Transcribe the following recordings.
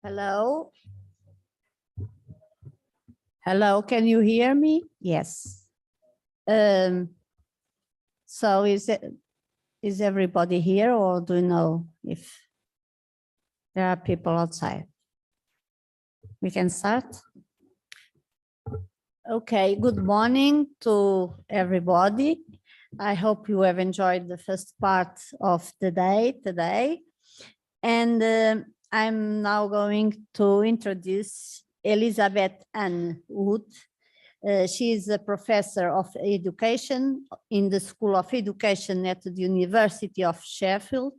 Hello. Hello, can you hear me? Yes. So is everybody here, or do you know if there are people outside? We can start. Okay, good morning to everybody. I hope you have enjoyed the first part of the day today. And I'm now going to introduce Elizabeth Ann Wood. She is a professor of education in the School of Education at the University of Sheffield,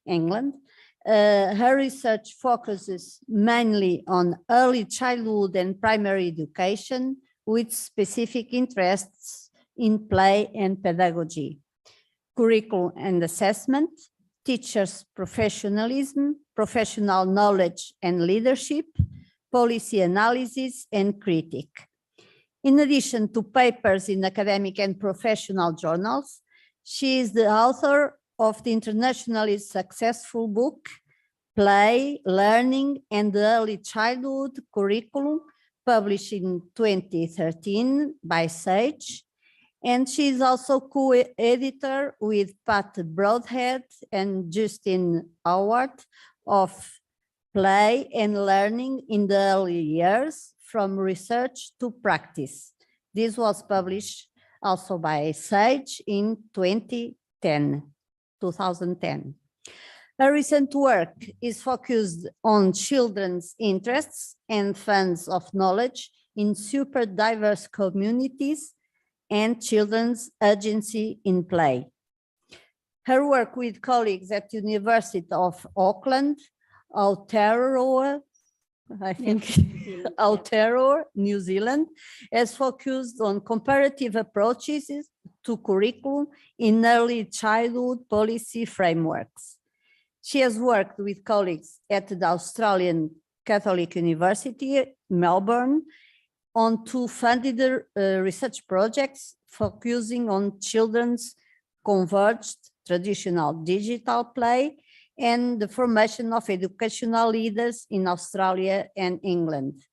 England. Her research focuses mainly on early childhood and primary education, with specific interests in play and pedagogy, curriculum and assessment, teachers' professionalism, professional knowledge and leadership, policy analysis, and critique. In addition to papers in academic and professional journals, she is the author of the internationally successful book, Play, Learning, and the Early Childhood Curriculum, published in 2013 by Sage. And she is also co-editor with Pat Broadhead and Justin Howard of Play and Learning in the Early Years, from Research to Practice. This was published also by Sage in 2010. Her recent work is focused on children's interests and funds of knowledge in super diverse communities and children's agency in play. Her work with colleagues at the University of Auckland, Aotearoa, Aotearoa, New Zealand, has focused on comparative approaches to curriculum in early childhood policy frameworks. She has worked with colleagues at the Australian Catholic University, Melbourne, on two funded research projects focusing on children's converged traditional digital play and the formation of educational leaders in Australia and England.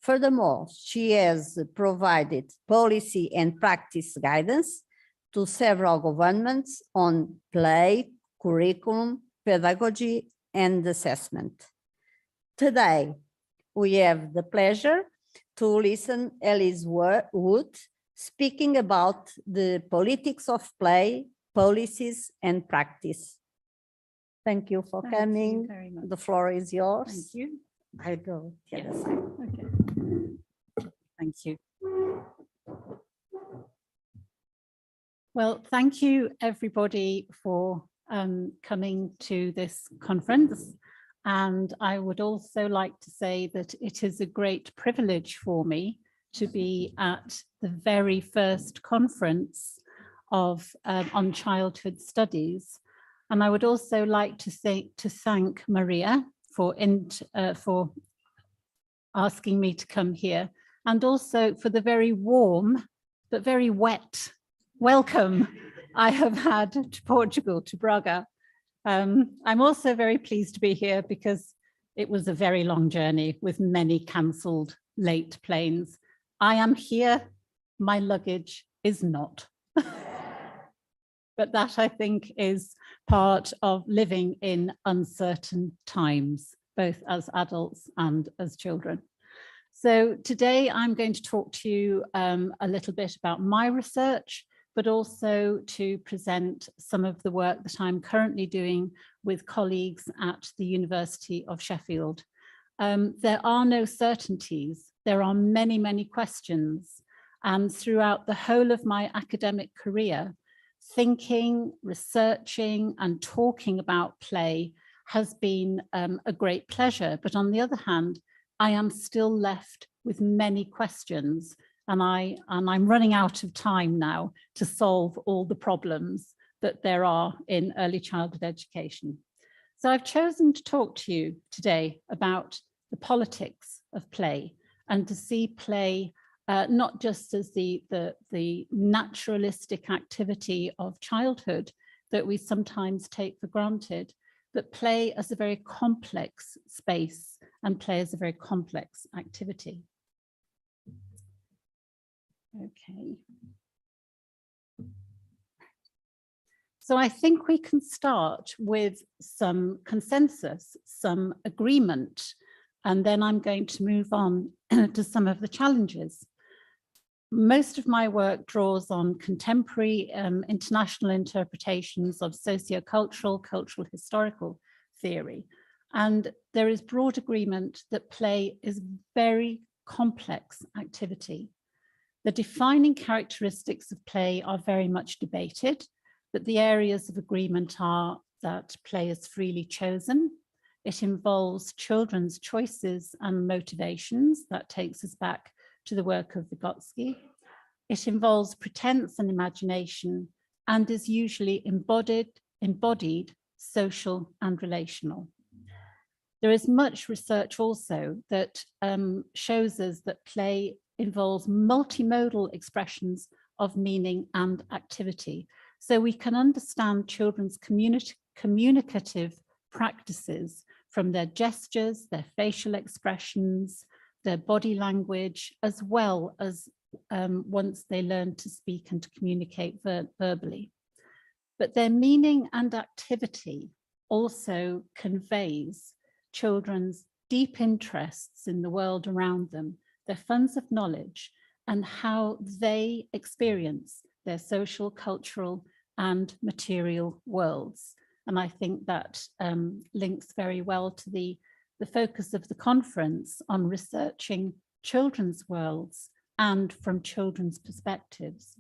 Furthermore, she has provided policy and practice guidance to several governments on play, curriculum, pedagogy, and assessment. Today, we have the pleasure to listen to Elise Wood speaking about the politics of play, policies, and practice. Thank you for coming. You very much. The floor is yours. Thank you. I'll go to the other Yes. side. Okay. Thank you. Well, thank you everybody for coming to this conference. And I would also like to say that it is a great privilege for me to be at the very first conference of on childhood studies. And I would also like to thank Maria for asking me to come here, and also for the very warm but very wet welcome I have had to Portugal, to Braga. I'm also very pleased to be here because it was a very long journey with many cancelled late planes. I am here, my luggage is not. But that, I think, is part of living in uncertain times, both as adults and as children. So today I'm going to talk to you a little bit about my research, but also to present some of the work that I'm currently doing with colleagues at the University of Sheffield. There are no certainties. There are many, many questions. And throughout the whole of my academic career, thinking, researching, and talking about play has been a great pleasure. But on the other hand, I am still left with many questions, and I'm running out of time now to solve all the problems that there are in early childhood education. So I've chosen to talk to you today about the politics of play, and to see play not just as the naturalistic activity of childhood that we sometimes take for granted, but play as a very complex space and play is a very complex activity. Okay. So I think we can start with some consensus, some agreement, and then I'm going to move on to some of the challenges. Most of my work draws on contemporary international interpretations of sociocultural, cultural historical theory. And there is broad agreement that play is very complex activity. The defining characteristics of play are very much debated, but the areas of agreement are that play is freely chosen. It involves children's choices and motivations. That takes us back to the work of Vygotsky. It involves pretense and imagination and is usually embodied, social and relational. There is much research also that shows us that play involves multimodal expressions of meaning and activity. So we can understand children's communicative practices from their gestures, their facial expressions, their body language, as well as once they learn to speak and to communicate verbally. But their meaning and activity also conveys children's deep interests in the world around them, their funds of knowledge, and how they experience their social, cultural, and material worlds. And I think that links very well to the focus of the conference on researching children's worlds and from children's perspectives.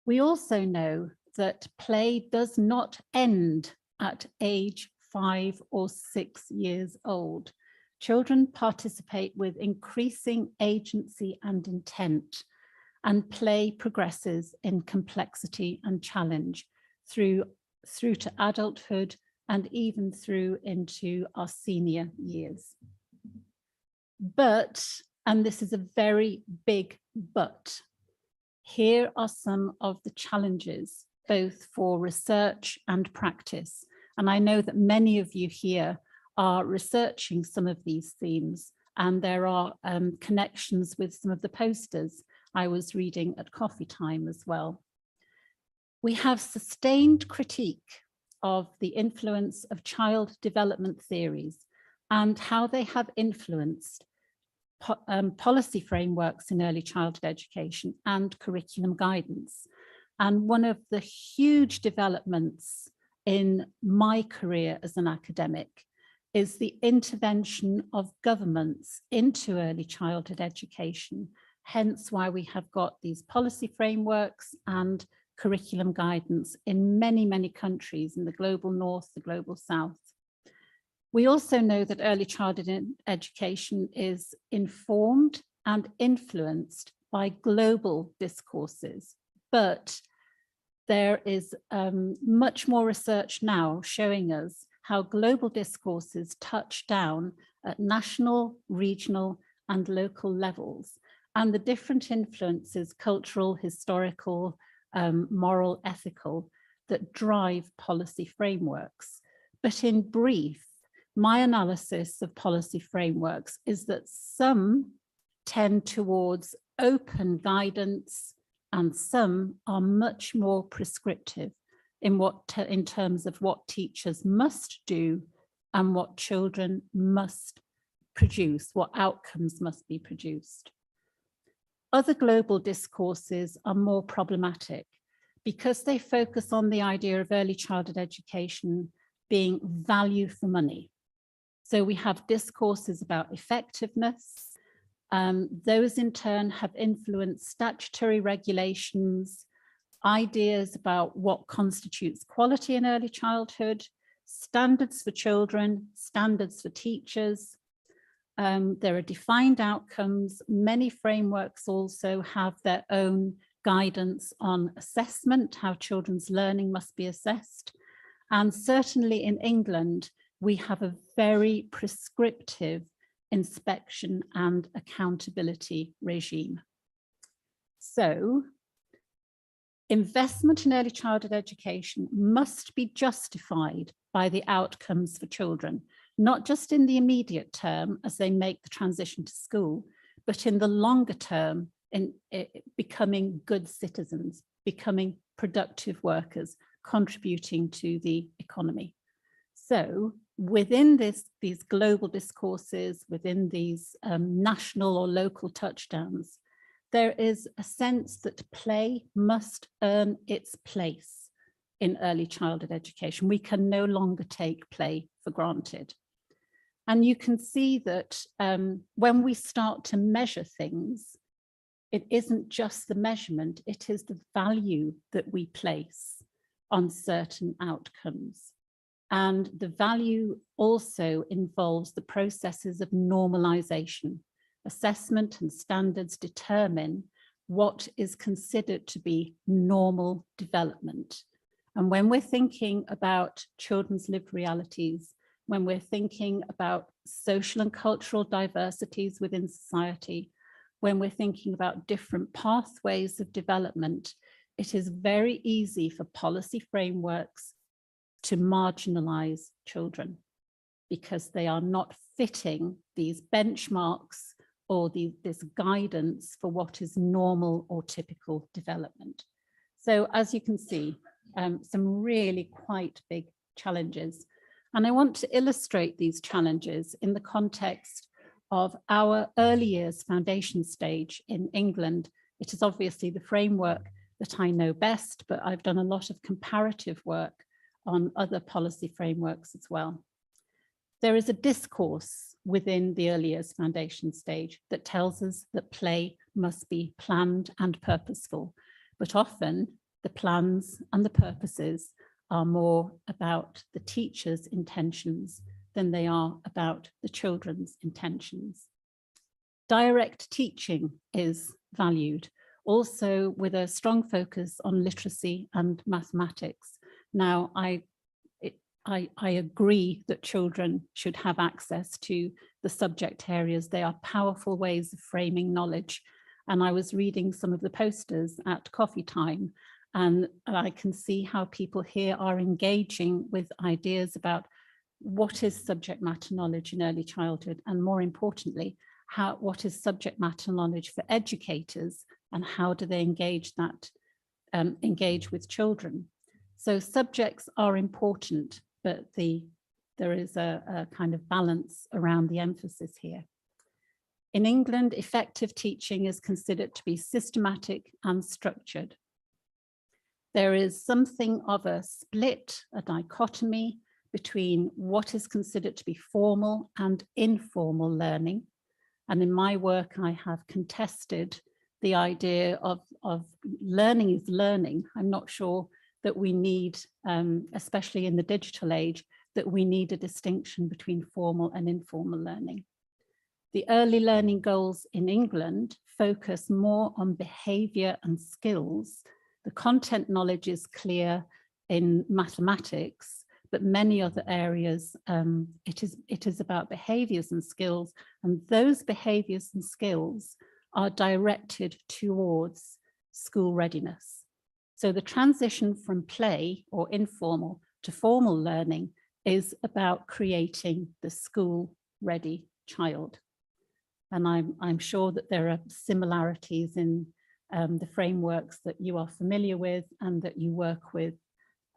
We also know that play does not end at age 5 or 6 years old. Children participate with increasing agency and intent, and play progresses in complexity and challenge through to adulthood and even through into our senior years. But, and this is a very big but, here are some of the challenges, both for research and practice. And I know that many of you here are researching some of these themes, and there are connections with some of the posters I was reading at coffee time as well. We have sustained critique of the influence of child development theories and how they have influenced policy frameworks in early childhood education and curriculum guidance. And one of the huge developments in my career as an academic is the intervention of governments into early childhood education, hence why we have got these policy frameworks and curriculum guidance in many, many countries in the global north, the global south. We also know that early childhood education is informed and influenced by global discourses, but there is much more research now showing us how global discourses touch down at national, regional, and local levels, and the different influences, cultural, historical, moral, ethical, that drive policy frameworks. But in brief, my analysis of policy frameworks is that some tend towards open guidance and some are much more prescriptive in terms of what teachers must do and what children must produce, what outcomes must be produced. Other global discourses are more problematic because they focus on the idea of early childhood education being value for money. So we have discourses about effectiveness. Those in turn have influenced statutory regulations, ideas about what constitutes quality in early childhood, standards for children, standards for teachers. There are defined outcomes. Many frameworks also have their own guidance on assessment, how children's learning must be assessed. And certainly in England, we have a very prescriptive inspection and accountability regime. So, investment in early childhood education must be justified by the outcomes for children, not just in the immediate term as they make the transition to school, but in the longer term, in becoming good citizens, becoming productive workers, contributing to the economy. So within these global discourses, within these national or local touchdowns, there is a sense that play must earn its place in early childhood education. We can no longer take play for granted. And you can see that when we start to measure things, it isn't just the measurement, it is the value that we place on certain outcomes. And the value also involves the processes of normalization. Assessment and standards determine what is considered to be normal development. And when we're thinking about children's lived realities, when we're thinking about social and cultural diversities within society, when we're thinking about different pathways of development, it is very easy for policy frameworks to marginalize children because they are not fitting these benchmarks or this guidance for what is normal or typical development. So as you can see, some really quite big challenges. And I want to illustrate these challenges in the context of our early years foundation stage in England. It is obviously the framework that I know best, but I've done a lot of comparative work on other policy frameworks as well. There is a discourse within the early years foundation stage that tells us that play must be planned and purposeful, but often the plans and the purposes are more about the teacher's intentions than they are about the children's intentions. Direct teaching is valued, also with a strong focus on literacy and mathematics. Now, I agree that children should have access to the subject areas. They are powerful ways of framing knowledge. And I was reading some of the posters at coffee time, and I can see how people here are engaging with ideas about what is subject matter knowledge in early childhood, and more importantly, what is subject matter knowledge for educators, and how do they engage with children. So subjects are important, but there is a kind of balance around the emphasis here. In England, effective teaching is considered to be systematic and structured. There is something of a split, a dichotomy between what is considered to be formal and informal learning. And in my work, I have contested the idea of learning is learning. I'm not sure that we need, especially in the digital age, that we need a distinction between formal and informal learning. The early learning goals in England focus more on behavior and skills. The content knowledge is clear in mathematics, but many other areas, it is about behaviors and skills, and those behaviors and skills are directed towards school readiness. So the transition from play or informal to formal learning is about creating the school-ready child. And I'm sure that there are similarities in the frameworks that you are familiar with and that you work with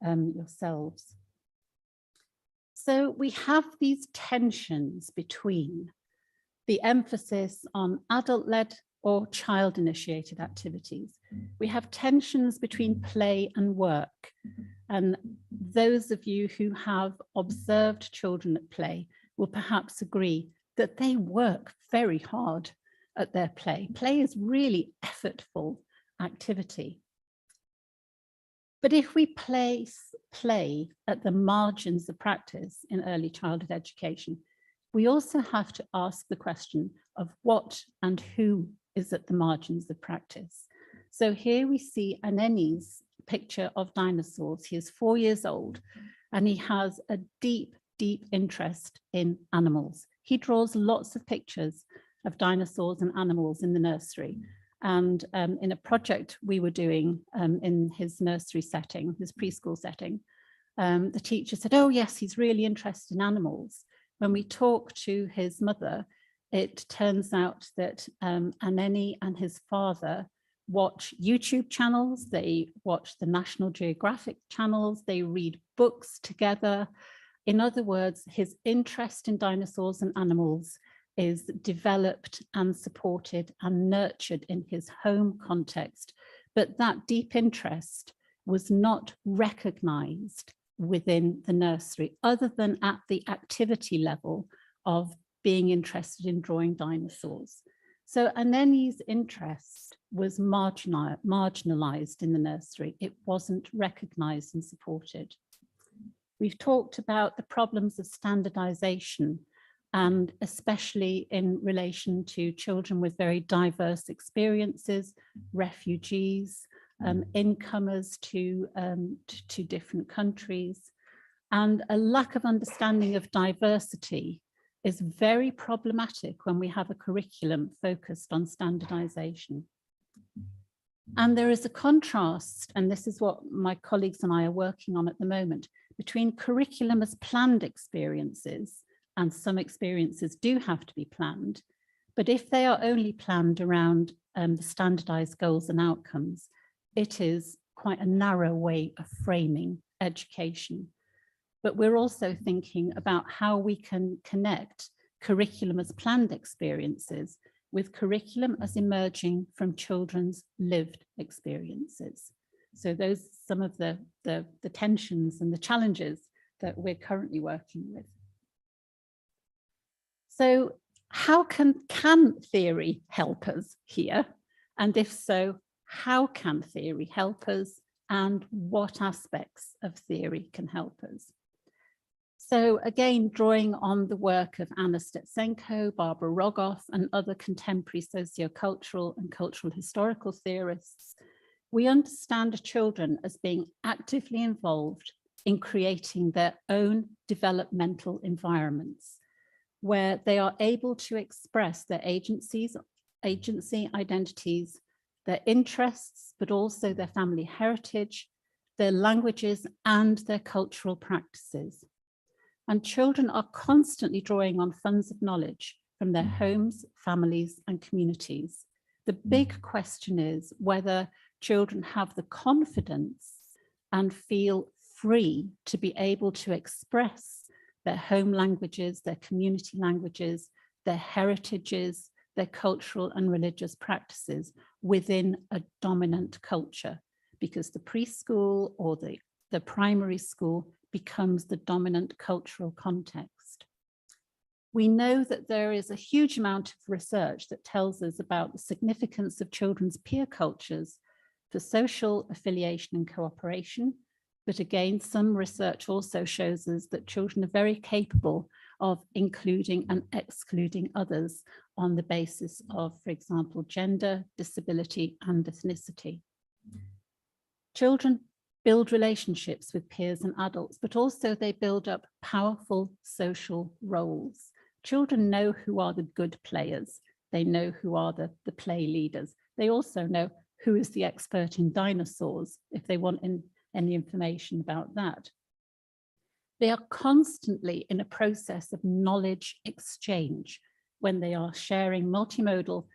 yourselves. So we have these tensions between the emphasis on adult-led or child-initiated activities. We have tensions between play and work. And those of you who have observed children at play will perhaps agree that they work very hard at their play. Play is really effortful activity. But if we place play at the margins of practice in early childhood education, we also have to ask the question of what and who is at the margins of practice. So here we see Aneni's picture of dinosaurs. He is 4 years old and he has a deep, deep interest in animals. He draws lots of pictures of dinosaurs and animals in the nursery. And in a project we were doing in his nursery setting, his preschool setting, the teacher said, oh yes, he's really interested in animals. When we talk to his mother, it turns out that Aneni and his father watch YouTube channels, they watch the National Geographic channels, they read books together. In other words, his interest in dinosaurs and animals is developed and supported and nurtured in his home context. But that deep interest was not recognized within the nursery, other than at the activity level of being interested in drawing dinosaurs. So Aneni's interest was marginalized in the nursery. It wasn't recognized and supported. We've talked about the problems of standardization, and especially in relation to children with very diverse experiences, refugees, incomers to different countries, and a lack of understanding of diversity is very problematic when we have a curriculum focused on standardization. And there is a contrast, and this is what my colleagues and I are working on at the moment, between curriculum as planned experiences, and some experiences do have to be planned, but if they are only planned around the standardized goals and outcomes, it is quite a narrow way of framing education. But we're also thinking about how we can connect curriculum as planned experiences with curriculum as emerging from children's lived experiences. So those are some of the tensions and the challenges that we're currently working with. So how can theory help us here? And if so, how can theory help us, and what aspects of theory can help us? So again, drawing on the work of Anna Stetsenko, Barbara Rogoff, and other contemporary sociocultural and cultural historical theorists, we understand children as being actively involved in creating their own developmental environments, where they are able to express their agency, identities, their interests, but also their family heritage, their languages, and their cultural practices. And children are constantly drawing on funds of knowledge from their homes, families, and communities. The big question is whether children have the confidence and feel free to be able to express their home languages, their community languages, their heritages, their cultural and religious practices within a dominant culture, because the preschool or the primary school becomes the dominant cultural context. We know that there is a huge amount of research that tells us about the significance of children's peer cultures for social affiliation and cooperation. But again, some research also shows us that children are very capable of including and excluding others on the basis of, for example, gender, disability, and ethnicity. Children build relationships with peers and adults, but also they build up powerful social roles. Children know who are the good players. They know who are the play leaders. They also know who is the expert in dinosaurs, if they want any information about that. They are constantly in a process of knowledge exchange when they are sharing multimodal,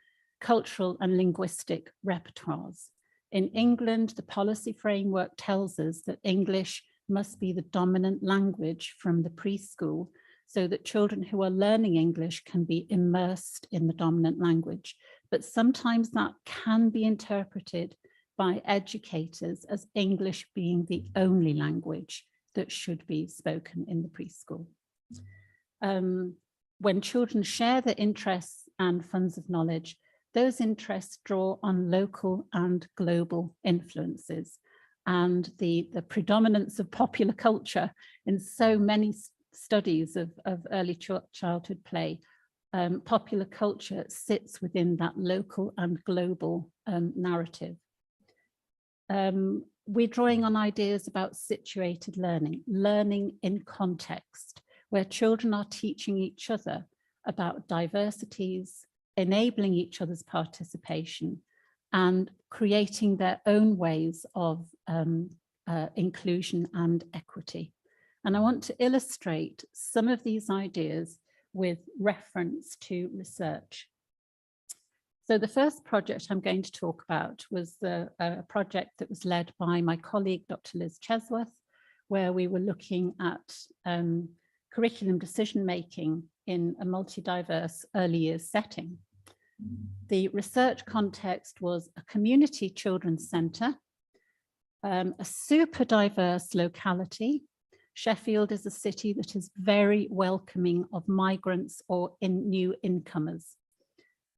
cultural, and linguistic repertoires. In England, the policy framework tells us that English must be the dominant language from the preschool, so that children who are learning English can be immersed in the dominant language. But sometimes that can be interpreted by educators as English being the only language that should be spoken in the preschool. When children share their interests and funds of knowledge, those interests draw on local and global influences, and the predominance of popular culture in so many studies of early childhood play. Popular culture sits within that local and global narrative. We're drawing on ideas about situated learning, learning in context, where children are teaching each other about diversities, enabling each other's participation, and creating their own ways of inclusion and equity. And I want to illustrate some of these ideas with reference to research. So the first project I'm going to talk about was a project that was led by my colleague, Dr. Liz Chesworth, where we were looking at curriculum decision-making in a multi-diverse early years setting. The research context was a community children's centre, a super diverse locality. Sheffield is a city that is very welcoming of migrants or new incomers.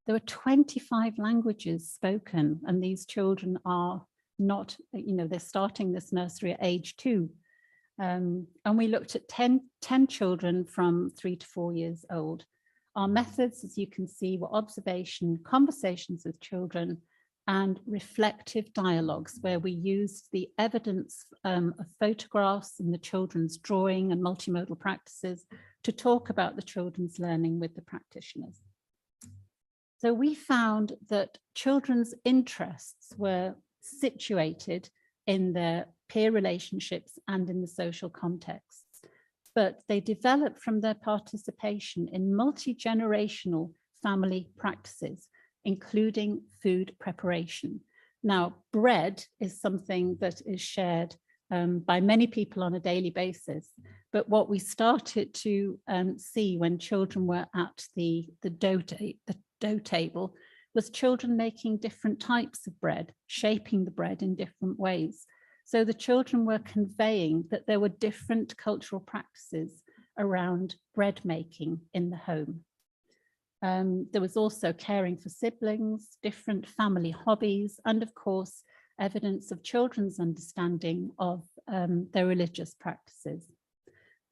There were 25 languages spoken, and these children are not, they're starting this nursery at age 2. And we looked at 10 children from 3 to 4 years old. Our methods, as you can see, were observation, conversations with children, and reflective dialogues, where we used the evidence of photographs and the children's drawing and multimodal practices to talk about the children's learning with the practitioners. So we found that children's interests were situated in their peer relationships and in the social contexts, but they developed from their participation in multi-generational family practices, including food preparation. Now, bread is something that is shared by many people on a daily basis, but what we started to see when children were at the dough table was children making different types of bread, shaping the bread in different ways. So the children were conveying that there were different cultural practices around bread making in the home. There was also caring for siblings, different family hobbies, and of course, evidence of children's understanding of their religious practices.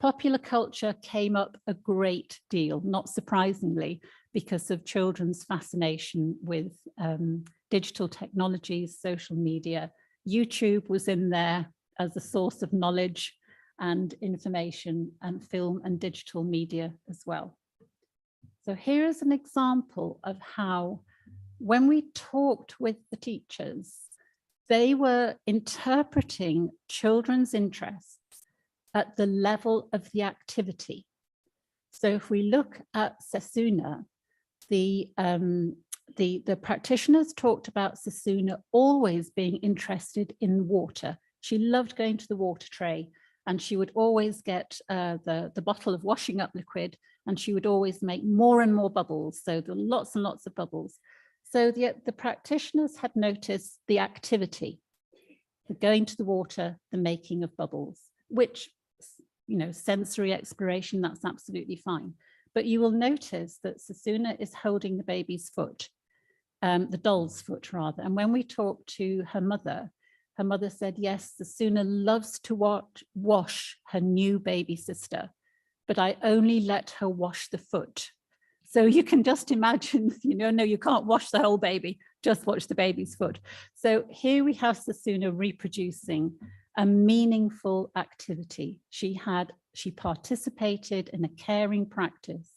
Popular culture came up a great deal, not surprisingly, because of children's fascination with digital technologies, social media. YouTube was in there as a source of knowledge and information, and film and digital media as well. So here is an example of how, when we talked with the teachers, they were interpreting children's interests at the level of the activity. So if we look at Sasuna, the practitioners talked about Sasuna always being interested in water. She loved going to the water tray, and she would always get the bottle of washing up liquid, and she would always make more and more bubbles. So there were lots and lots of bubbles. So the practitioners had noticed the activity, the going to the water, the making of bubbles, which, sensory exploration, that's absolutely fine. But you will notice that Sasuna is holding the baby's foot, the doll's foot rather. And when we talked to her mother said, yes, Sasuna loves to wash her new baby sister, but I only let her wash the foot. So you can just imagine, no, you can't wash the whole baby, just wash the baby's foot. So here we have Sasuna reproducing a meaningful activity. She participated in a caring practice.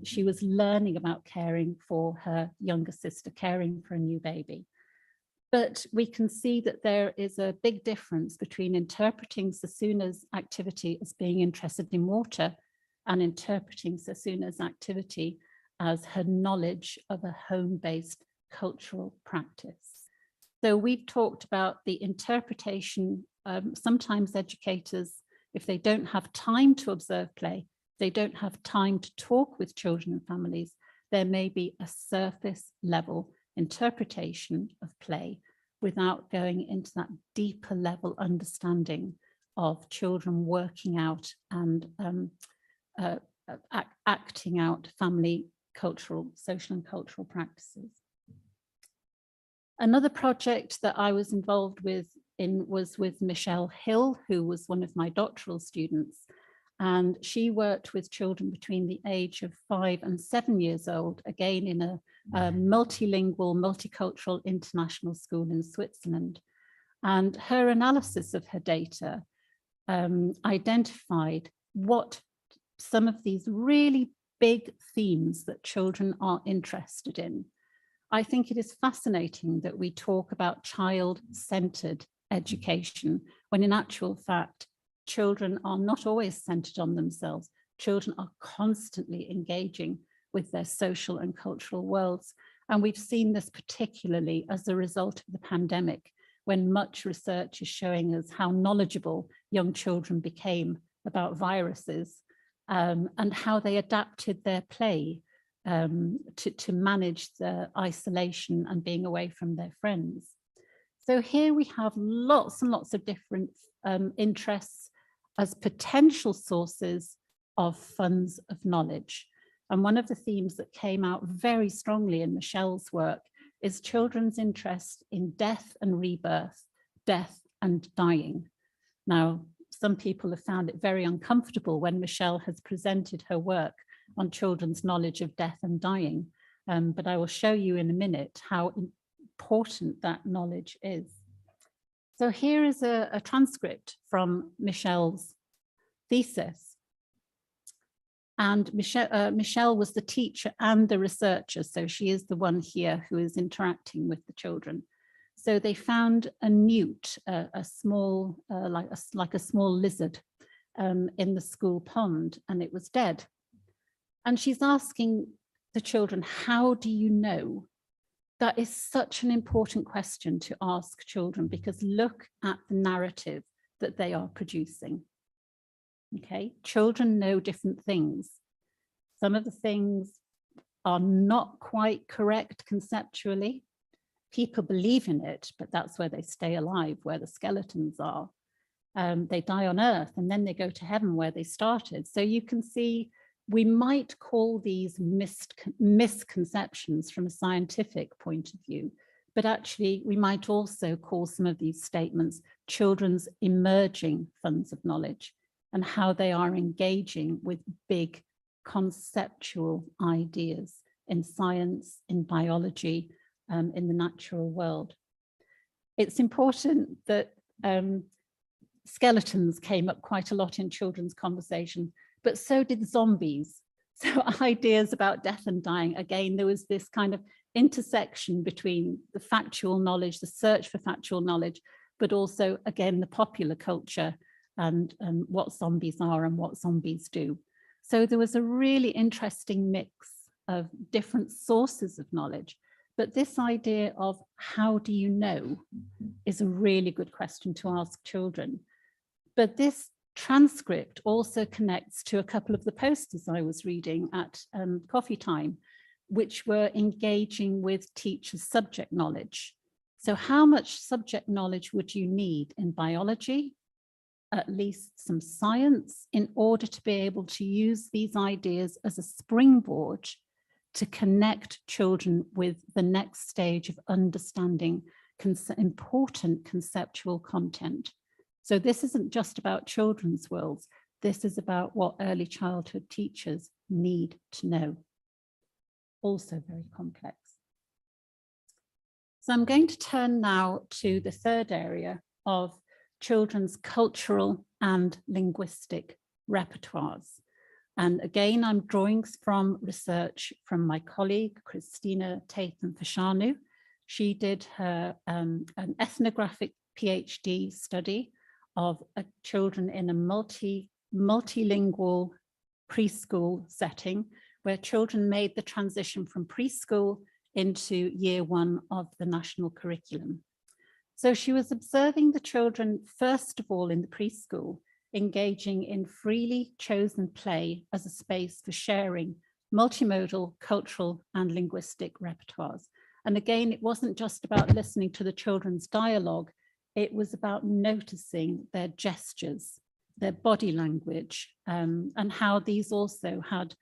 She was learning about caring for her younger sister, caring for a new baby. But we can see that there is a big difference between interpreting Sasuna's activity as being interested in water and interpreting Sasuna's activity as her knowledge of a home-based cultural practice. So we've talked about the interpretation. Sometimes educators, if they don't have time to observe play, they don't have time to talk with children and families, there may be a surface level interpretation of play without going into that deeper level understanding of children working out and acting out family cultural, social and cultural practices. Another project that I was involved was with Michelle Hill, who was one of my doctoral students. And she worked with children between the age of 5 and 7 years old, again in a multilingual, multicultural international school in Switzerland. And her analysis of her data identified what some of these really big themes that children are interested in. I think it is fascinating that we talk about child-centered education, when in actual fact, children are not always centered on themselves. Children are constantly engaging with their social and cultural worlds. And we've seen this particularly as a result of the pandemic, when much research is showing us how knowledgeable young children became about viruses, and how they adapted their play to manage the isolation and being away from their friends. So here we have lots and lots of different interests as potential sources of funds of knowledge. And one of the themes that came out very strongly in Michelle's work is children's interest in death and rebirth, death and dying. Now, some people have found it very uncomfortable when Michelle has presented her work on children's knowledge of death and dying, but I will show you in a minute how important that knowledge is. So here is a transcript from Michelle's thesis. And Michelle was the teacher and the researcher, so she is the one here who is interacting with the children. So they found a newt, a small, like a small lizard in the school pond, and it was dead. And she's asking the children, how do you know? That is such an important question to ask children, because look at the narrative that they are producing. Okay, children know different things. Some of the things are not quite correct conceptually. People believe in it, but that's where they stay alive, where the skeletons are. They die on earth and then they go to heaven where they started. So you can see we might call these misconceptions from a scientific point of view, but actually we might also call some of these statements children's emerging funds of knowledge and how they are engaging with big conceptual ideas in science, in biology, in the natural world. It's important that skeletons came up quite a lot in children's conversation, but so did zombies. So ideas about death and dying, again, there was this kind of intersection between the factual knowledge, the search for factual knowledge, but also, again, the popular culture and what zombies are and what zombies do. So there was a really interesting mix of different sources of knowledge. But this idea of how do you know is a really good question to ask children. But this transcript also connects to a couple of the posters I was reading at coffee time, which were engaging with teachers' subject knowledge. So how much subject knowledge would you need in biology, at least some science, in order to be able to use these ideas as a springboard to connect children with the next stage of understanding important conceptual content. So this isn't just about children's worlds. This is about what early childhood teachers need to know. Also very complex. So I'm going to turn now to the third area of children's cultural and linguistic repertoires. And again, I'm drawing from research from my colleague, Christina Tatham-Fashanu. She did her an ethnographic PhD study of children in a multilingual preschool setting, where children made the transition from preschool into year 1 of the national curriculum. So she was observing the children, first of all, in the preschool, engaging in freely chosen play as a space for sharing multimodal, cultural and linguistic repertoires. And again, it wasn't just about listening to the children's dialogue, it was about noticing their gestures, their body language, and how these also had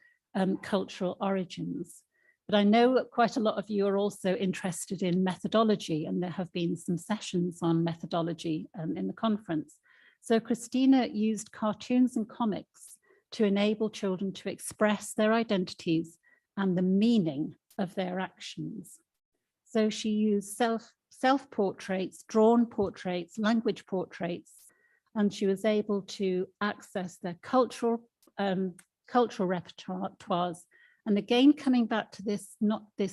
cultural origins. But I know that quite a lot of you are also interested in methodology, and there have been some sessions on methodology in the conference. So Christina used cartoons and comics to enable children to express their identities and the meaning of their actions. So she used self-portraits, drawn portraits, language portraits, and she was able to access their cultural repertoires. And again, coming back to this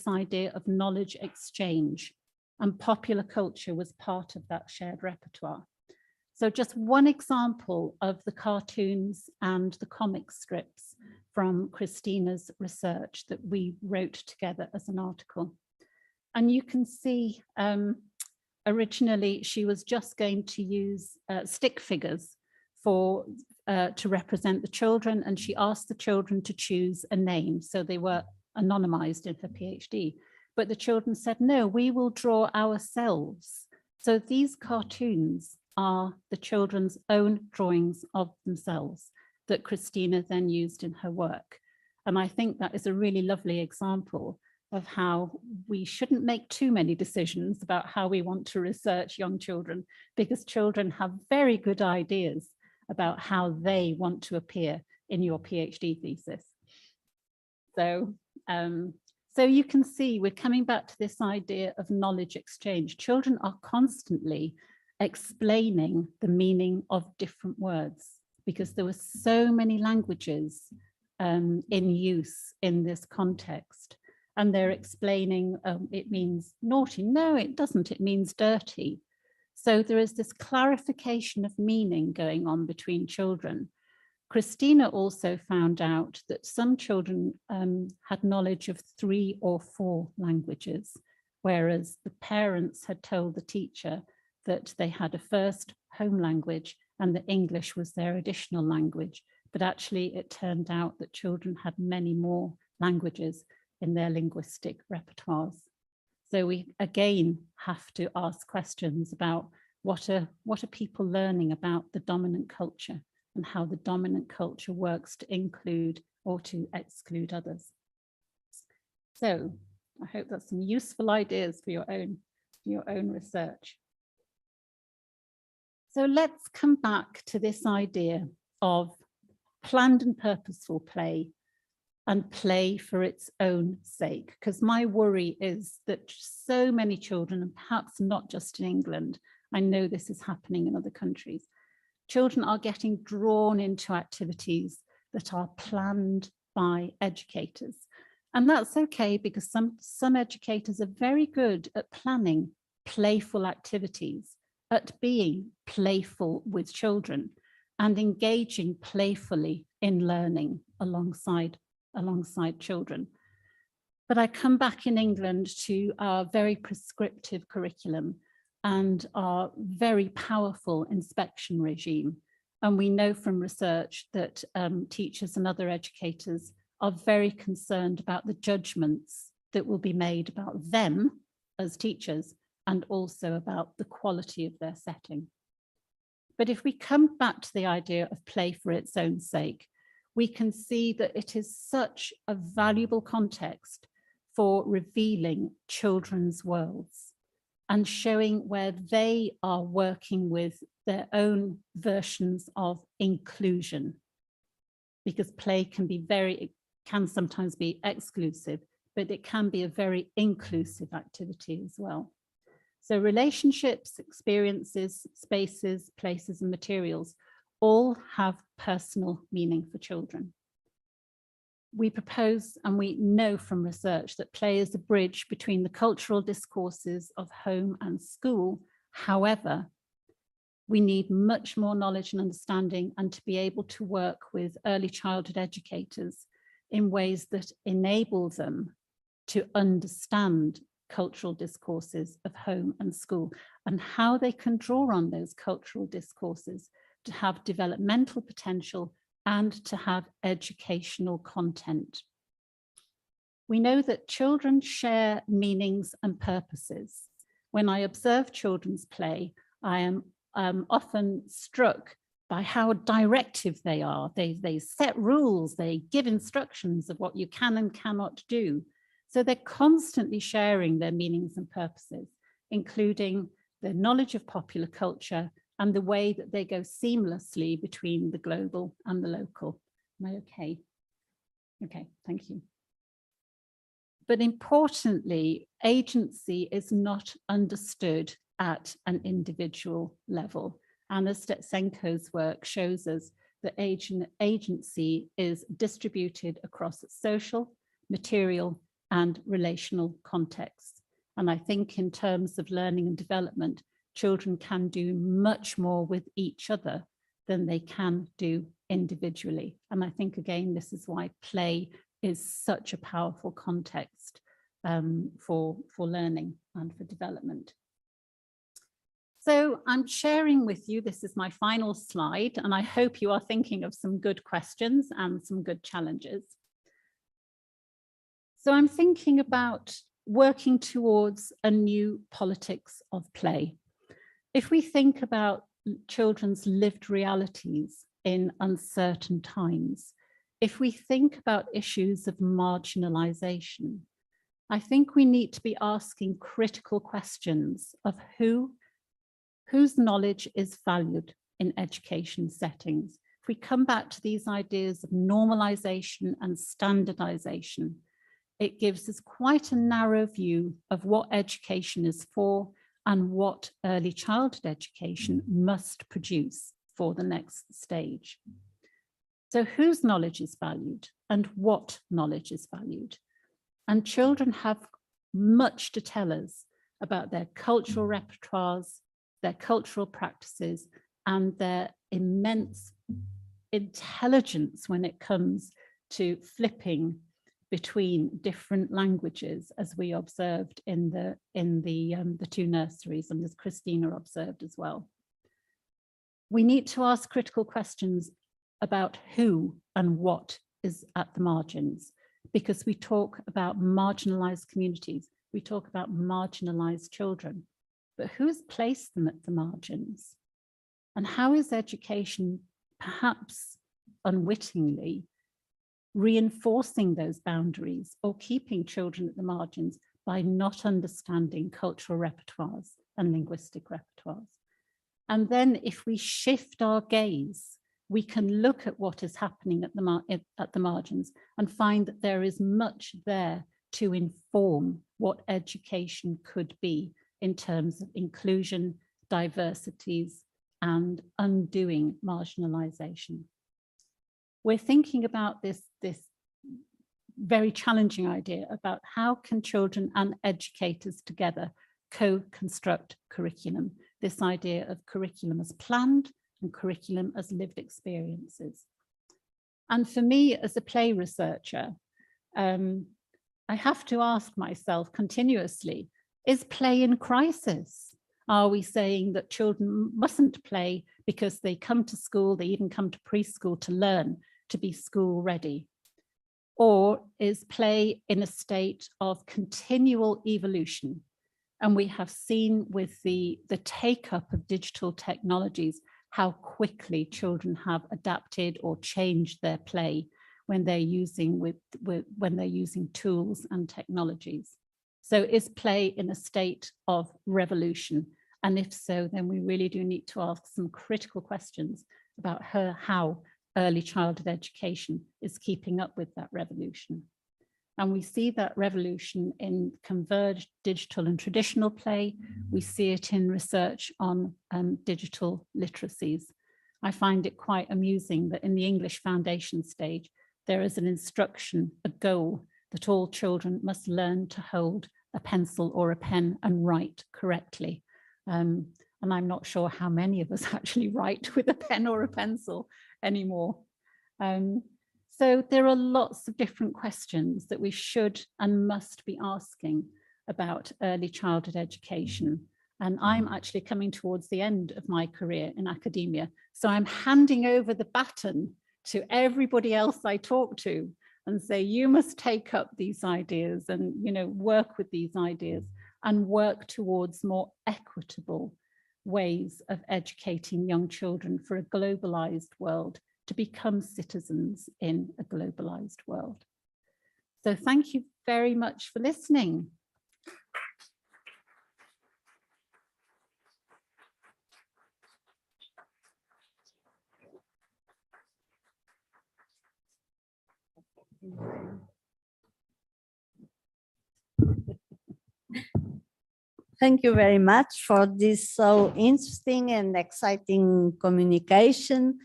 idea of knowledge exchange, and popular culture was part of that shared repertoire. So just one example of the cartoons and the comic strips from Christina's research that we wrote together as an article. And you can see originally she was just going to use stick figures for to represent the children, and she asked the children to choose a name, so they were anonymized in her PhD. But the children said, no, we will draw ourselves. So these cartoons are the children's own drawings of themselves that Christina then used in her work. And I think that is a really lovely example of how we shouldn't make too many decisions about how we want to research young children, because children have very good ideas about how they want to appear in your PhD thesis. So, so you can see we're coming back to this idea of knowledge exchange. Children are constantly explaining the meaning of different words, because there were so many languages in use in this context. And they're explaining it means naughty. No, it doesn't. It means dirty. So there is this clarification of meaning going on between children. Christina also found out that some children had knowledge of 3 or 4 languages, whereas the parents had told the teacher that they had a first home language and that English was their additional language. But actually it turned out that children had many more languages in their linguistic repertoires. So we again have to ask questions about what are people learning about the dominant culture and how the dominant culture works to include or to exclude others. So I hope that's some useful ideas for your own research. So let's come back to this idea of planned and purposeful play and play for its own sake, because my worry is that so many children, and perhaps not just in England, I know this is happening in other countries, children are getting drawn into activities that are planned by educators. And that's okay, because some educators are very good at planning playful activities, at being playful with children and engaging playfully in learning alongside children. But I come back in England to our very prescriptive curriculum and our very powerful inspection regime. And we know from research that teachers and other educators are very concerned about the judgments that will be made about them as teachers and also about the quality of their setting. But if we come back to the idea of play for its own sake, we can see that it is such a valuable context for revealing children's worlds and showing where they are working with their own versions of inclusion. Because play can sometimes be exclusive, but it can be a very inclusive activity as well. So relationships, experiences, spaces, places, and materials all have personal meaning for children. We propose, and we know from research, that play is a bridge between the cultural discourses of home and school. However, we need much more knowledge and understanding, and to be able to work with early childhood educators in ways that enable them to understand cultural discourses of home and school and how they can draw on those cultural discourses to have developmental potential and to have educational content. We know that children share meanings and purposes. When I observe children's play, I am often struck by how directive they are. They set rules, they give instructions of what you can and cannot do. So they're constantly sharing their meanings and purposes, including their knowledge of popular culture and the way that they go seamlessly between the global and the local. Am I okay? Okay, thank you. But importantly, agency is not understood at an individual level. Anna Stetsenko's work shows us that agency is distributed across social, material, and relational contexts. And I think in terms of learning and development, children can do much more with each other than they can do individually. And I think, again, this is why play is such a powerful context for learning and for development. So I'm sharing with you, this is my final slide, and I hope you are thinking of some good questions and some good challenges. So I'm thinking about working towards a new politics of play. If we think about children's lived realities in uncertain times, if we think about issues of marginalization, I think we need to be asking critical questions of whose knowledge is valued in education settings. If we come back to these ideas of normalization and standardization, it gives us quite a narrow view of what education is for and what early childhood education must produce for the next stage. So whose knowledge is valued and what knowledge is valued? And children have much to tell us about their cultural repertoires, their cultural practices, and their immense intelligence when it comes to flipping between different languages, as we observed in the two nurseries, and as Christina observed as well. We need to ask critical questions about who and what is at the margins, because we talk about marginalized communities, we talk about marginalized children, but who's placed them at the margins? And how is education, perhaps unwittingly, reinforcing those boundaries or keeping children at the margins by not understanding cultural repertoires and linguistic repertoires? And then if we shift our gaze, we can look at what is happening at the margins and find that there is much there to inform what education could be in terms of inclusion, diversities, and undoing marginalization. We're thinking about this very challenging idea about how can children and educators together co-construct curriculum, this idea of curriculum as planned and curriculum as lived experiences. And for me as a play researcher, I have to ask myself continuously, is play in crisis? Are we saying that children mustn't play because they come to school, they even come to preschool to learn to be school ready? Or is play in a state of continual evolution? And we have seen with the take-up of digital technologies how quickly children have adapted or changed their play when they're using tools and technologies. So is play in a state of revolution? And if so, then we really do need to ask some critical questions about how early childhood education is keeping up with that revolution. And we see that revolution in converged digital and traditional play. We see it in research on digital literacies. I find it quite amusing that in the English foundation stage, there is an instruction, a goal, that all children must learn to hold a pencil or a pen and write correctly. And I'm not sure how many of us actually write with a pen or a pencil anymore. So there are lots of different questions that we should and must be asking about early childhood education. And I'm actually coming towards the end of my career in academia. So I'm handing over the baton to everybody else I talk to and say, you must take up these ideas and, work with these ideas and work towards more equitable ways of educating young children for a globalized world, to become citizens in a globalized world. So thank you very much for listening. Thank you very much for this so interesting and exciting communication,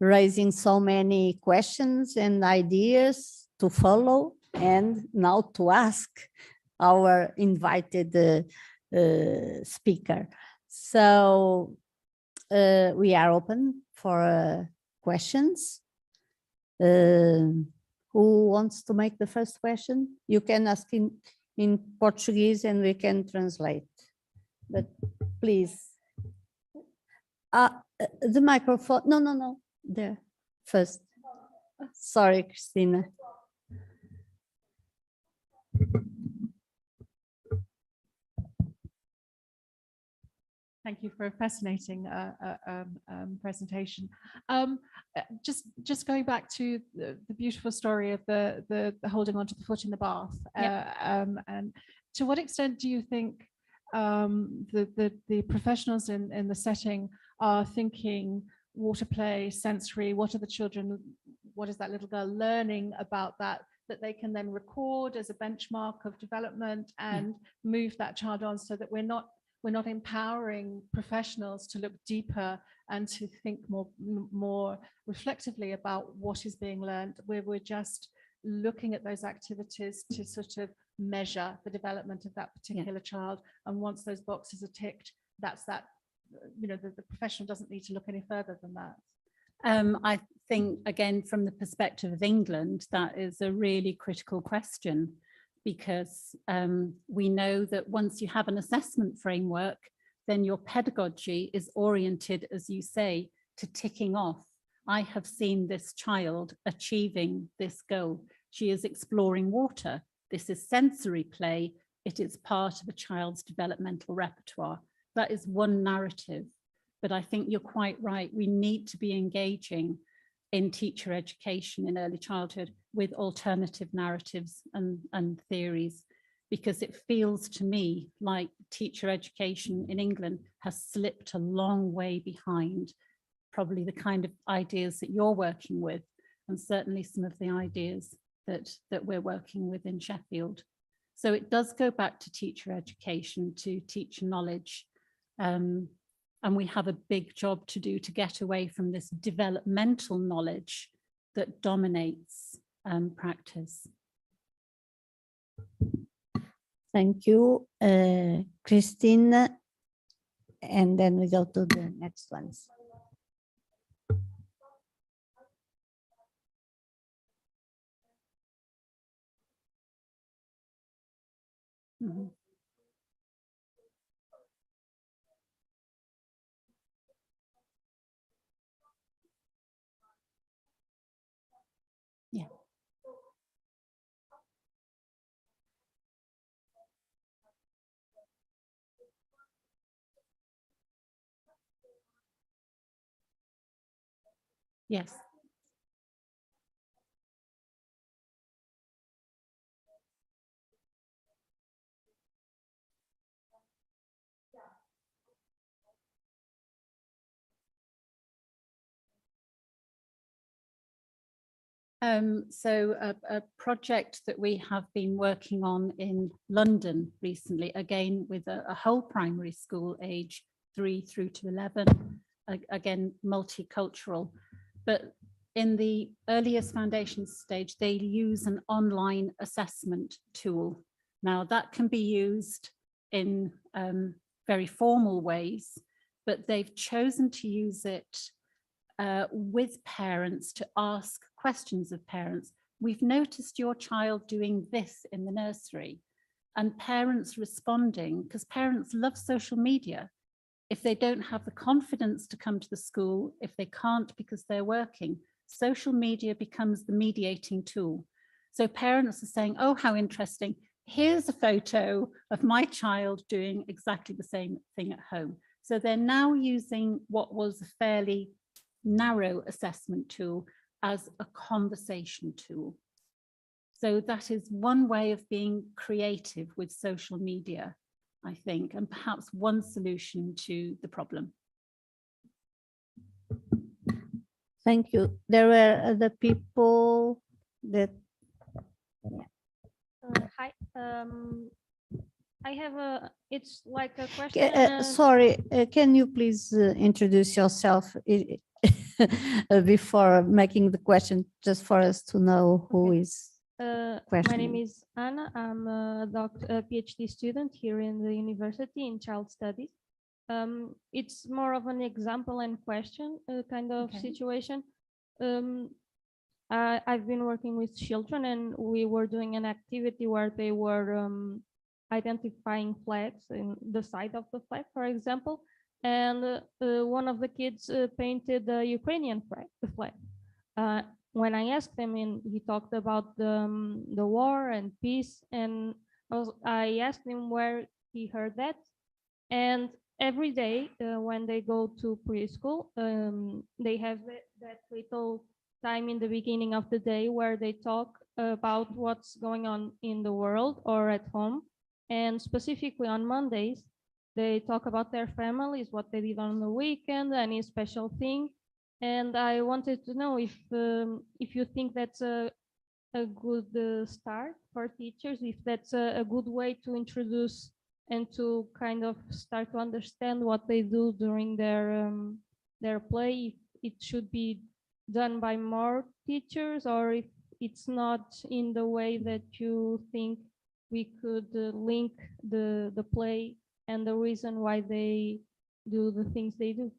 raising so many questions and ideas to follow and now to ask our invited speaker. So we are open for questions. Who wants to make the first question? You can ask in Portuguese and we can translate. But please. The microphone. No. There first. Sorry, Christina. Thank you for a fascinating presentation. Just going back to the beautiful story of the holding onto the foot in the bath. Yep. And to what extent do you think the professionals in the setting are thinking water play, sensory? What are the children? What is that little girl learning about that they can then record as a benchmark of development and move that child on, so that we're not empowering professionals to look deeper and to think more reflectively about what is being learned. We're just looking at those activities to sort of measure the development of that particular child. And once those boxes are ticked, that's that, the professional doesn't need to look any further than that. I think, again, from the perspective of England, that is a really critical question, because we know that once you have an assessment framework, then your pedagogy is oriented, as you say, to ticking off. I have seen this child achieving this goal. She is exploring water. This is sensory play. It is part of a child's developmental repertoire. That is one narrative. But I think you're quite right. We need to be engaging in teacher education in early childhood with alternative narratives and theories, because it feels to me like teacher education in England has slipped a long way behind probably the kind of ideas that you're working with, and certainly some of the ideas that we're working with in Sheffield. So it does go back to teacher education, to teacher knowledge. And we have a big job to do to get away from this developmental knowledge that dominates practice. Thank you, Christine. And then we go to the next ones. Mm-hmm. Yeah. Yes. So a project that we have been working on in London recently, again with a whole primary school age 3 through to 11, again multicultural, but in the earliest foundation stage, they use an online assessment tool. Now that can be used in very formal ways, but they've chosen to use it with parents to ask questions of parents. We've noticed your child doing this in the nursery, and parents responding, because parents love social media. If they don't have the confidence to come to the school, if they can't because they're working, social media becomes the mediating tool. So parents are saying, oh, how interesting. Here's a photo of my child doing exactly the same thing at home. So they're now using what was a fairly narrow assessment tool as a conversation tool. So that is one way of being creative with social media, I think, and perhaps one solution to the problem. Thank you. There were other people that. Hi. I have it's like a question. Sorry, can you please introduce yourself before making the question, just for us to know who is My name is Anna. I'm a PhD student here in the university in child studies. It's more of an example and question kind of Okay. situation. I've been working with children, and we were doing an activity where they were identifying flags in the side of the flag, for example. And one of the kids painted the Ukrainian flag, when I asked him, and he talked about the war and peace, and I asked him where he heard that. And every day when they go to preschool, they have that little time in the beginning of the day where they talk about what's going on in the world or at home. And specifically on Mondays, they talk about their families, what they did on the weekend, any special thing. And I wanted to know if you think that's a good start for teachers, if that's a good way to introduce and to kind of start to understand what they do during their play, if it should be done by more teachers, or if it's not in the way that you think we could link the play and the reason why they do the things they do.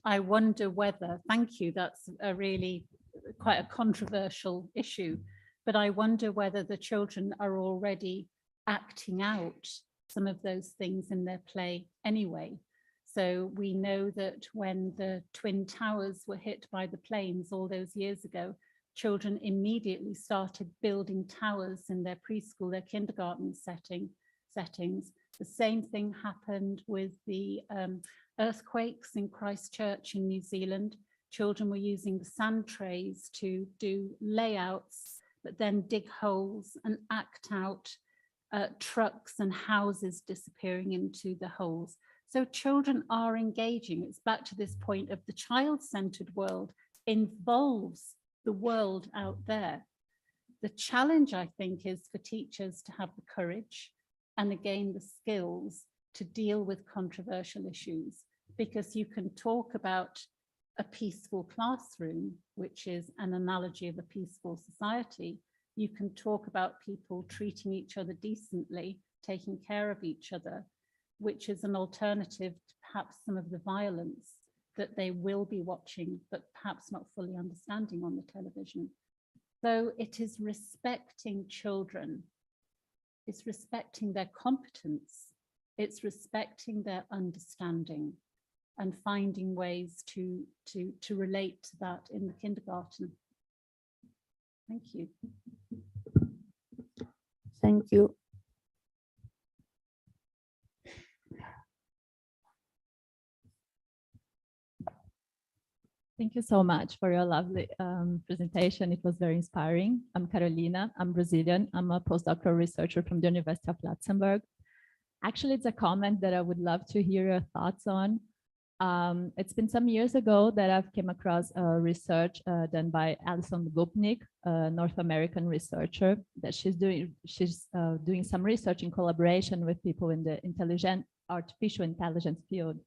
I wonder whether, thank you, that's a really quite a controversial issue, but I wonder whether the children are already acting out some of those things in their play anyway. So we know that when the Twin Towers were hit by the planes all those years ago, children immediately started building towers in their preschool, their kindergarten settings. The same thing happened with the earthquakes in Christchurch in New Zealand. Children were using the sand trays to do layouts, but then dig holes and act out trucks and houses disappearing into the holes. So children are engaging. It's back to this point of the child-centered world involves the world out there. The challenge, I think, is for teachers to have the courage and again the skills to deal with controversial issues, because you can talk about a peaceful classroom, which is an analogy of a peaceful society. You can talk about people treating each other decently, taking care of each other, which is an alternative to perhaps some of the violence that they will be watching, but perhaps not fully understanding on the television. So it is respecting children. It's respecting their competence. It's respecting their understanding and finding ways to relate to that in the kindergarten. Thank you. Thank you. Thank you so much for your lovely presentation. It was very inspiring. I'm Carolina. I'm Brazilian. I'm a postdoctoral researcher from the University of Luxembourg. Actually, it's a comment that I would love to hear your thoughts on. It's been some years ago that I've came across research done by Alison Gupnik, a North American researcher, that she's doing some research in collaboration with people in the artificial intelligence field.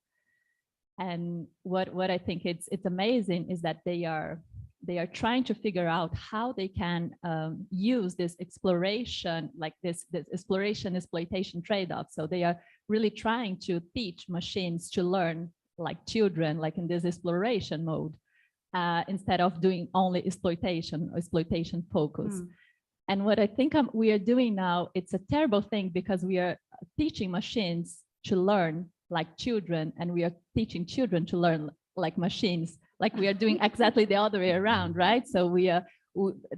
And what I think it's amazing is that they are trying to figure out how they can use this exploration, like this exploitation trade-off. So they are really trying to teach machines to learn like children, like in this exploration mode, instead of doing only exploitation focus. And what I think we are doing now, it's a terrible thing, because we are teaching machines to learn like children, and we are teaching children to learn like machines, like we are doing exactly the other way around, right? So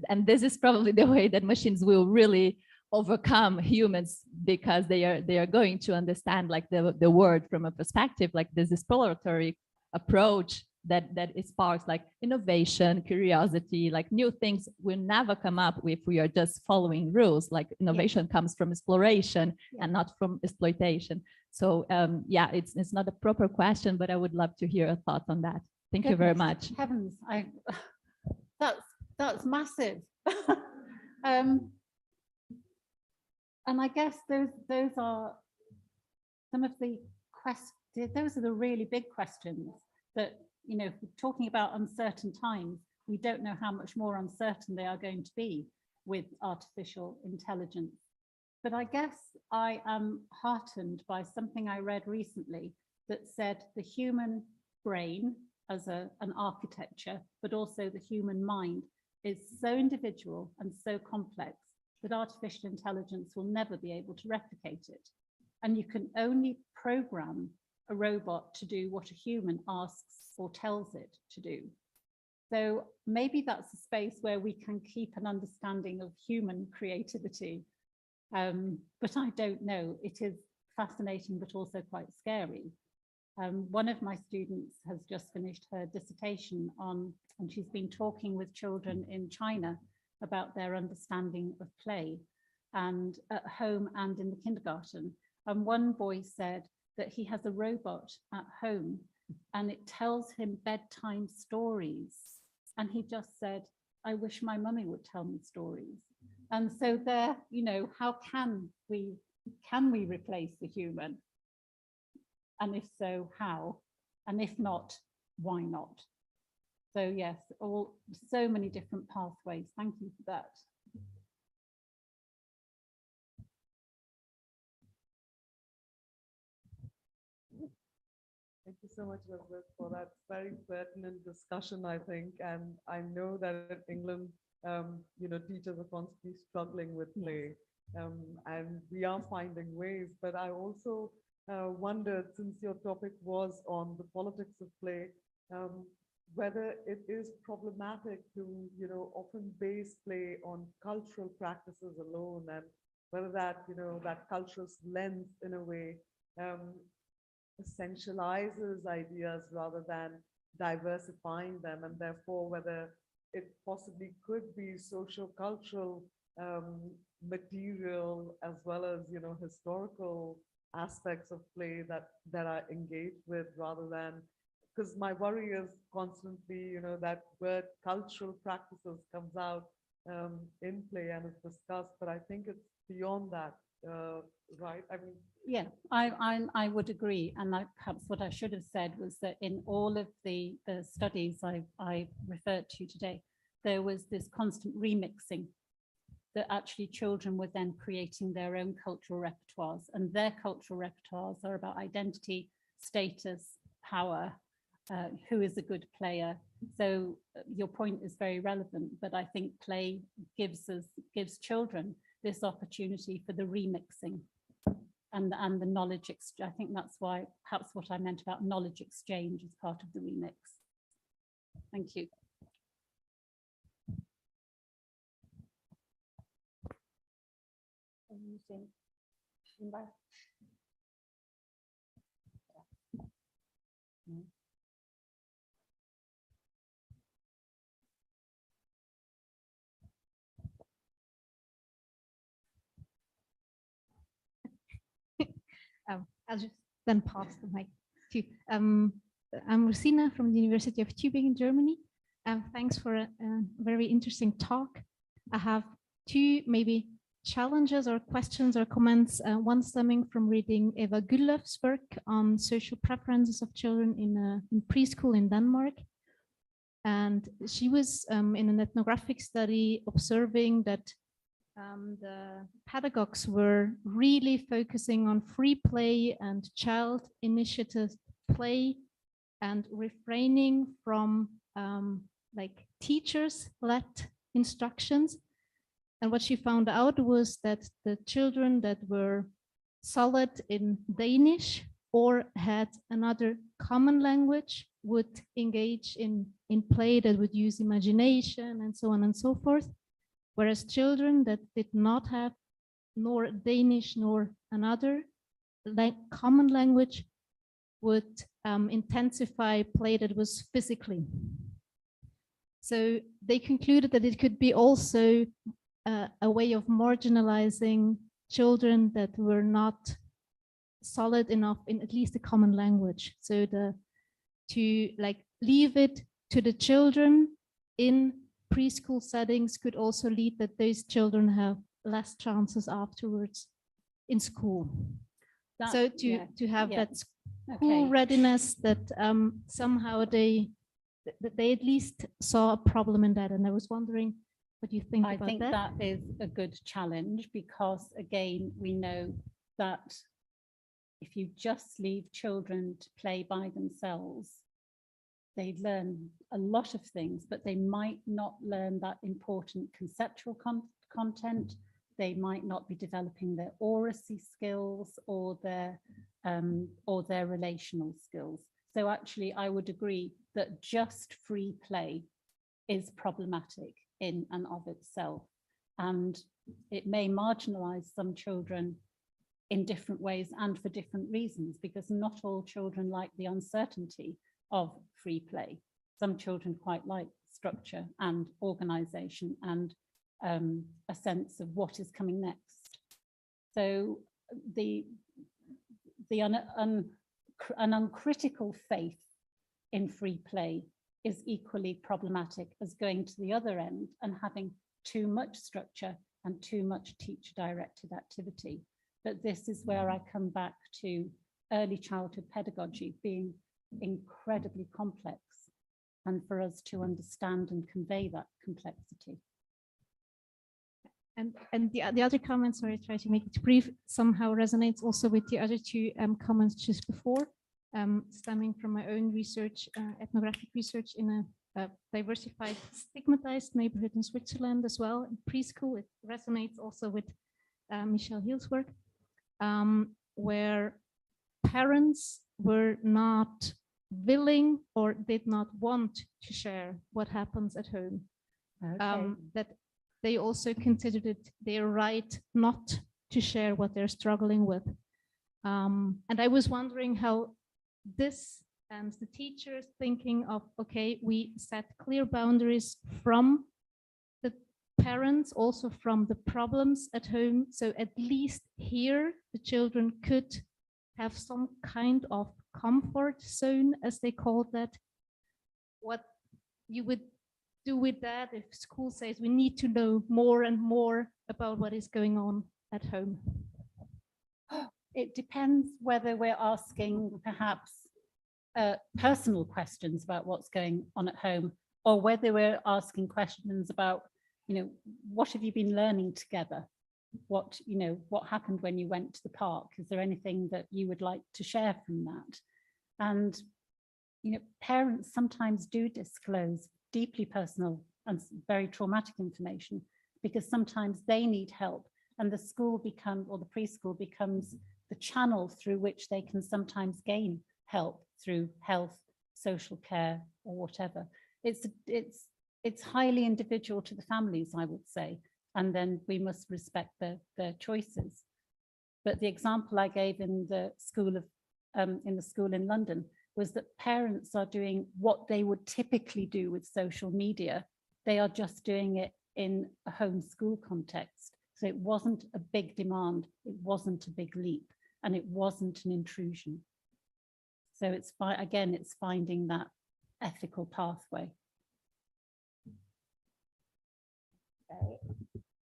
and this is probably the way that machines will really overcome humans, because they are going to understand like the word from a perspective, like this exploratory approach that sparks like innovation, curiosity, like new things will never come up if we are just following rules. Like innovation comes from exploration and not from exploitation. So yeah, it's not a proper question, but I would love to hear a thought on that. Thank you very much. Heavens, that's massive. And I guess those are some of the questions. Those are the really big questions that, you know, if we're talking about uncertain times, we don't know how much more uncertain they are going to be with artificial intelligence. But I guess I am heartened by something I read recently that said the human brain as an architecture, but also the human mind is so individual and so complex that artificial intelligence will never be able to replicate it. And you can only program a robot to do what a human asks or tells it to do. So maybe that's a space where we can keep an understanding of human creativity. But I don't know, it is fascinating, but also quite scary. One of my students has just finished her dissertation on, and she's been talking with children in China about their understanding of play, and at home and in the kindergarten. And one boy said that he has a robot at home and it tells him bedtime stories. And he just said, I wish my mummy would tell me stories. And so there, you know, how can we replace the human? And if so, how? And if not, why not? So yes, so many different pathways. Thank you for that. Thank you so much, Elizabeth, for that very pertinent discussion, I think. And I know that in England, you know, teachers are constantly struggling with play. And we are finding ways, but I also wondered, since your topic was on the politics of play, whether it is problematic to, you know, often base play on cultural practices alone, and whether that, you know, that cultural lens in a way essentializes ideas rather than diversifying them, and therefore whether it possibly could be social-cultural material as well as, you know, historical aspects of play that are engaged with, rather than, because my worry is constantly, you know, that word cultural practices comes out in play and is discussed, but I think it's beyond that, right? I mean, yeah, I would agree. And perhaps what I should have said was that in all of the studies I referred to today, there was this constant remixing, that actually children were then creating their own cultural repertoires, and their cultural repertoires are about identity, status, power, who is a good player. So your point is very relevant, but I think play gives children this opportunity for the remixing and the knowledge exchange. I think that's why perhaps what I meant about knowledge exchange is part of the remix. Thank you. I'll just then pass the mic to I'm Rosina from the University of Tübingen, Germany. Thanks for a very interesting talk. I have two maybe challenges or questions or comments, one stemming from reading Eva Gullöf's work on social preferences of children in preschool in Denmark. And she was in an ethnographic study observing that the pedagogues were really focusing on free play and child initiative play and refraining from like teachers-led instructions. And what she found out was that the children that were solid in Danish or had another common language would engage in play that would use imagination and so on and so forth. Whereas children that did not have nor Danish nor another common language would intensify play that was physically. So they concluded that it could be also a way of marginalizing children that were not solid enough in at least a common language. So to like leave it to the children in preschool settings could also lead that those children have less chances afterwards in school. So to have that school readiness, that somehow they at least saw a problem in that. And I was wondering what you think about that. I think that is a good challenge, because again, we know that if you just leave children to play by themselves, they learn a lot of things, but they might not learn that important conceptual content. They might not be developing their oracy skills or their relational skills. So actually, I would agree that just free play is problematic in and of itself. And it may marginalize some children in different ways and for different reasons, because not all children like the uncertainty of free play. Some children quite like structure and organization and a sense of what is coming next. So an uncritical faith in free play is equally problematic as going to the other end and having too much structure and too much teacher-directed activity. But this is where I come back to early childhood pedagogy being incredibly complex, and for us to understand and convey that complexity. And the other comments, sorry, I try to make it brief, somehow resonates also with the other two comments just before, stemming from my own research, ethnographic research in a diversified, stigmatized neighborhood in Switzerland as well, in preschool. It resonates also with Michelle Hill's work, where parents were not willing or did not want to share what happens at home. Okay. That they also considered it their right not to share what they're struggling with. And I was wondering how this and the teachers thinking of, okay, we set clear boundaries from the parents, also from the problems at home. So at least here, the children could have some kind of comfort zone, as they called that. What you would do with that if school says we need to know more and more about what is going on at home? It depends whether we're asking perhaps personal questions about what's going on at home, or whether we're asking questions about, what have you been learning together? What happened when you went to the park? Is there anything that you would like to share from that? And, parents sometimes do disclose deeply personal and very traumatic information, because sometimes they need help, and the school or the preschool becomes the channel through which they can sometimes gain help through health, social care, or whatever. It's highly individual to the families, I would say, and then we must respect their choices. But the example I gave in the school in London was that parents are doing what they would typically do with social media. They are just doing it in a homeschool context. So it wasn't a big demand, it wasn't a big leap, and it wasn't an intrusion. So it's finding that ethical pathway.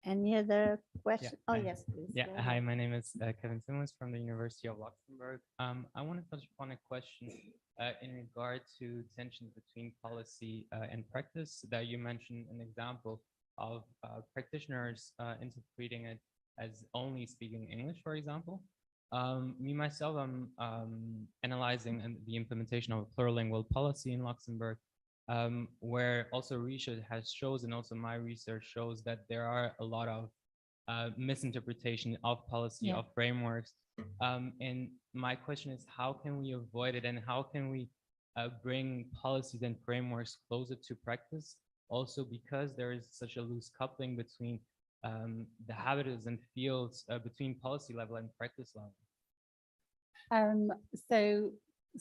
Any other question? Yeah, Yes, please. Yeah, go ahead. hi, my name is Kevin Simmons from the University of Luxembourg. I want to touch upon a question in regard to tensions between policy and practice that you mentioned an example of practitioners interpreting it as only speaking English, for example. Me, myself, I'm analyzing the implementation of a plurilingual policy in Luxembourg, where also research has shown, and also my research shows, that there are a lot of misinterpretation of policy, of frameworks. And my question is, how can we avoid it, and how can we bring policies and frameworks closer to practice? Also, because there is such a loose coupling between the habits and fields between policy level and practice level.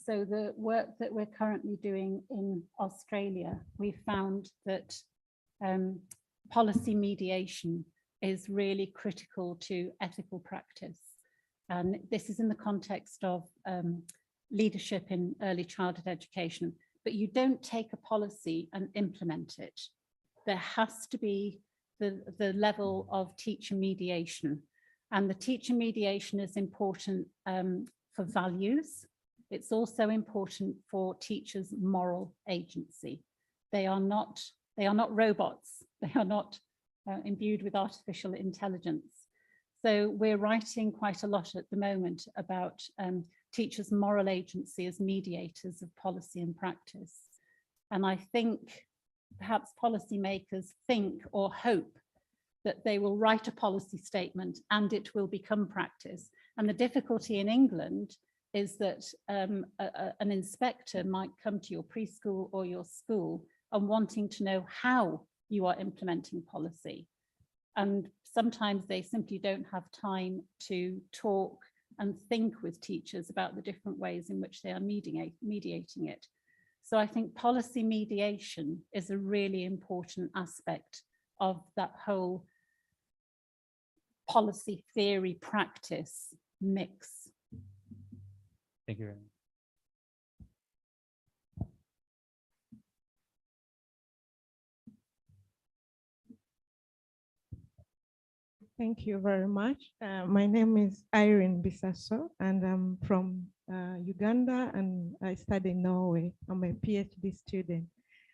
So the work that we're currently doing in Australia, we found that policy mediation is really critical to ethical practice. And this is in the context of leadership in early childhood education. But you don't take a policy and implement it. There has to be the level of teacher mediation. And the teacher mediation is important for values. It's also important for teachers' moral agency. They are not robots. They are not imbued with artificial intelligence. So we're writing quite a lot at the moment about teachers' moral agency as mediators of policy and practice. And I think perhaps policymakers think or hope that they will write a policy statement and it will become practice. And the difficulty in England is that an inspector might come to your preschool or your school and wanting to know how you are implementing policy. And sometimes they simply don't have time to talk and think with teachers about the different ways in which they are mediating it. So I think policy mediation is a really important aspect of that whole policy theory practice mix. Thank you very much. Thank you very much. My name is Irene Bisaso, and I'm from Uganda, and I study in Norway. I'm a PhD student.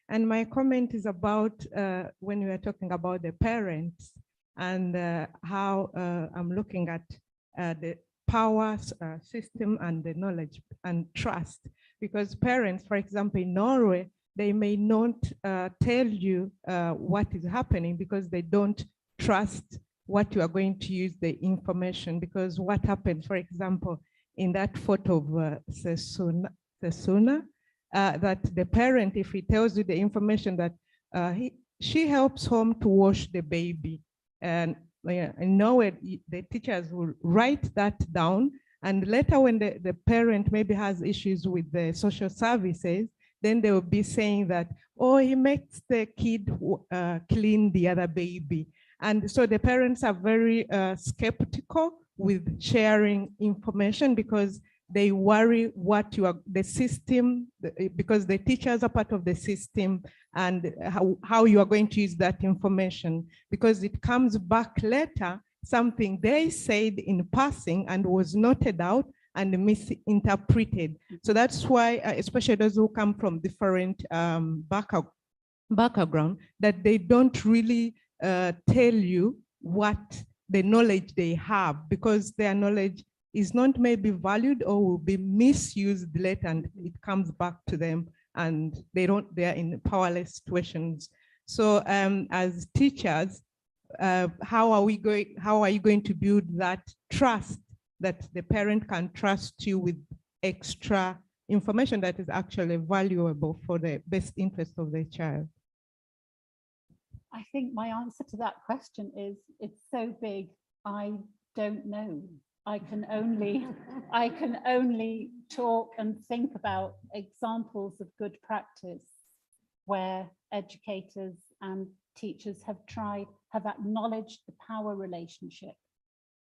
And my comment is about when we are talking about the parents and how I'm looking at the power system and the knowledge and trust. Because parents, for example, in Norway, they may not tell you what is happening because they don't trust what you are going to use the information. Because what happened, for example, in that photo of Sesuna, that the parent, if he tells you the information that she helps home to wash the baby, and in Norway, the teachers will write that down, and later when the parent maybe has issues with the social services, then they will be saying that, oh, he makes the kid clean the other baby. And so the parents are very skeptical with sharing information because they worry what the system, because the teachers are part of the system, and how you are going to use that information, because it comes back later, something they said in passing and was noted out and misinterpreted. So that's why, especially those who come from different background, that they don't really tell you what the knowledge they have, because their knowledge is not maybe valued or will be misused later, and it comes back to them, and they are in powerless situations. So as teachers, how are you going to build that trust, that the parent can trust you with extra information that is actually valuable for the best interest of the child? I think my answer to that question is, it's so big, I don't know. I can only talk and think about examples of good practice where educators and teachers have acknowledged the power relationship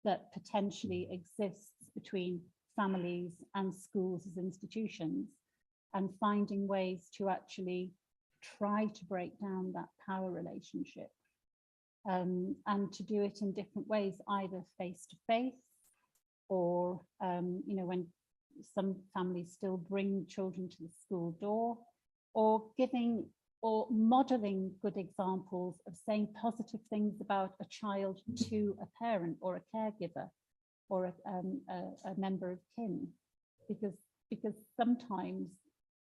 that potentially exists between families and schools as institutions, and finding ways to actually try to break down that power relationship, and to do it in different ways, either face-to-face or, when some families still bring children to the school door, or giving or modeling good examples of saying positive things about a child to a parent or a caregiver or a member of kin, because sometimes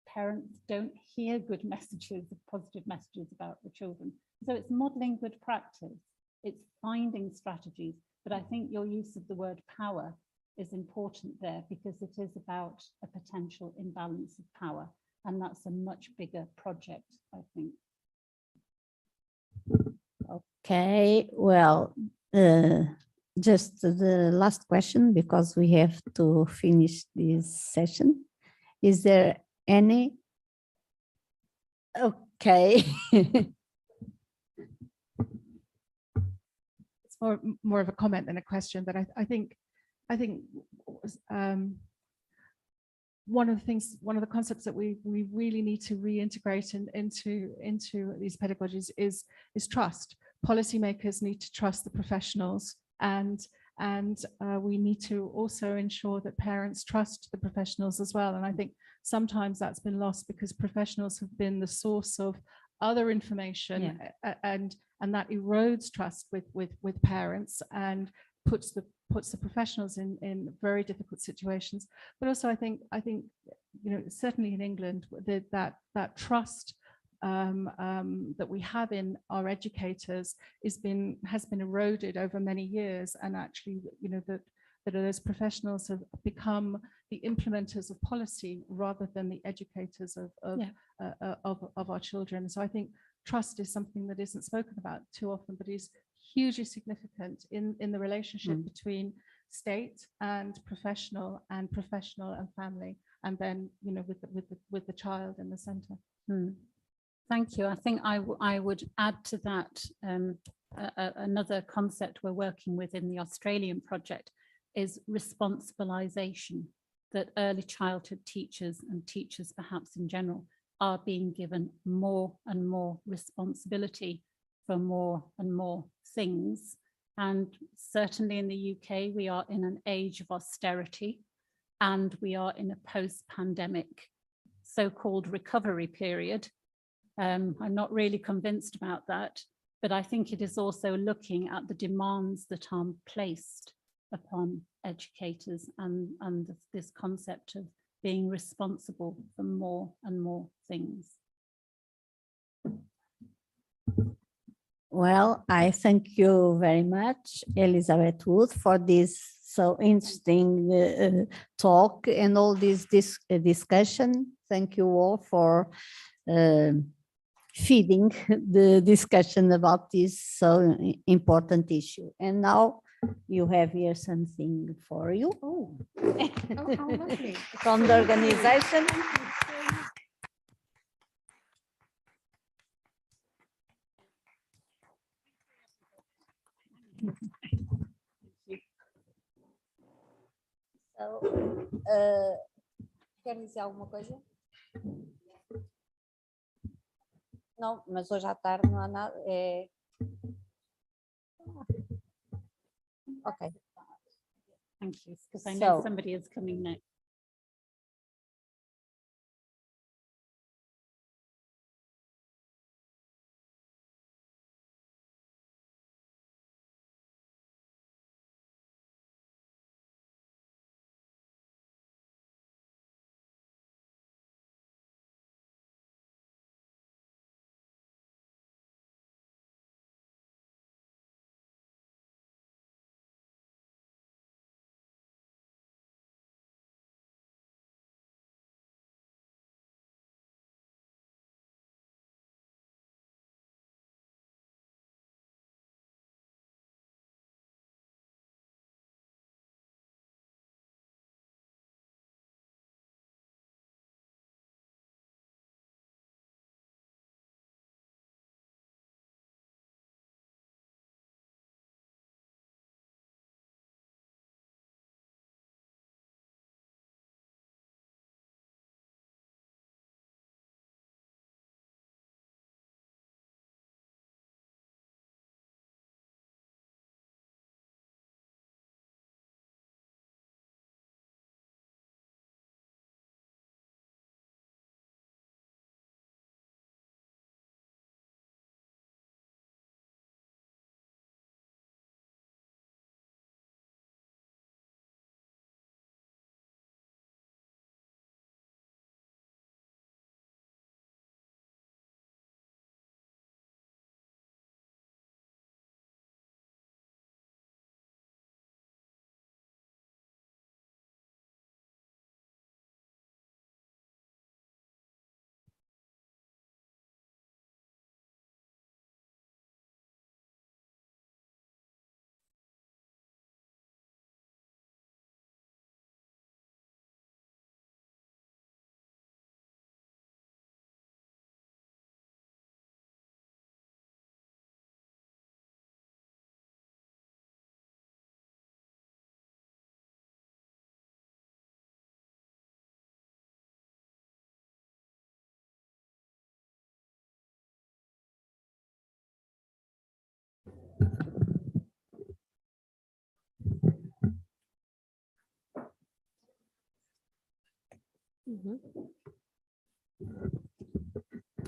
parents don't hear good messages, positive messages about the children. So it's modeling good practice, it's finding strategies, but I think your use of the word power is important there, because it is about a potential imbalance of power, and that's a much bigger project, I think. Okay, well, just the last question, because we have to finish this session. Is there any? Okay. It's more of a comment than a question, but I think one of the concepts that we really need to reintegrate into these pedagogies is trust. Policymakers need to trust the professionals, and we need to also ensure that parents trust the professionals as well. And I think sometimes that's been lost because professionals have been the source of other information, and that erodes trust with parents, and puts the professionals in very difficult situations. But also, I think certainly in England, that trust that we have in our educators has been eroded over many years, and actually, that those professionals have become the implementers of policy rather than the educators of our children. So I think trust is something that isn't spoken about too often, but is hugely significant in the relationship between state and professional and family, and then with the child in the center. Thank you. I think I would add to that another concept we're working with in the Australian project is responsibilization, that early childhood teachers and teachers perhaps in general are being given more and more responsibility for more and more things. And certainly in the UK, we are in an age of austerity, and we are in a post-pandemic so-called recovery period. I'm not really convinced about that, but I think it is also looking at the demands that are placed upon educators and this concept of being responsible for more and more things. Well, I thank you very much, Elizabeth Wood, for this so interesting talk and all this discussion. Thank you all for feeding the discussion about this so important issue. And now you have here something for you. Oh, how lovely. From the organization. So, quer dizer alguma coisa? Não, mas hoje à tarde não há nada. Okay. Thank you, because I know So- somebody is coming next.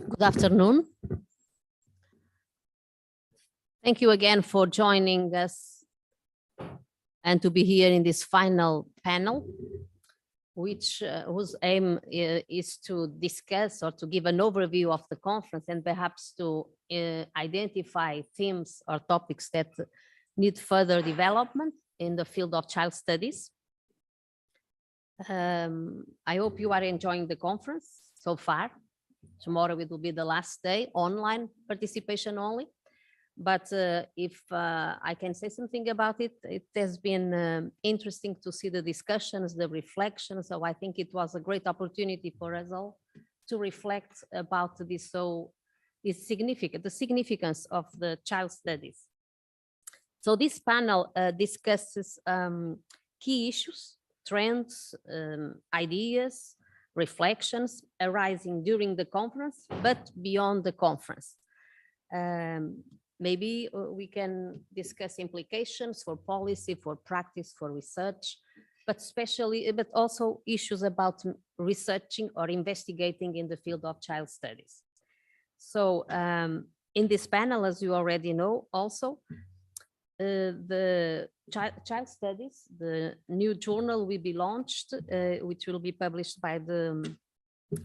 Good afternoon. Thank you again for joining us and to be here in this final panel, whose aim is to discuss or to give an overview of the conference and perhaps to identify themes or topics that need further development in the field of child studies. I hope you are enjoying the conference so far. Tomorrow it will be the last day, online participation only. But if I can say something about it, it has been interesting to see the discussions, the reflections. So I think it was a great opportunity for us all to reflect about this. So it's significant, the significance of the child studies. So this panel discusses key issues, trends, ideas, reflections arising during the conference, but beyond the conference. Maybe we can discuss implications for policy, for practice, for research, but also issues about researching or investigating in the field of child studies. So in this panel, as you already know, also, the child studies, the new journal will be launched, which will be published by the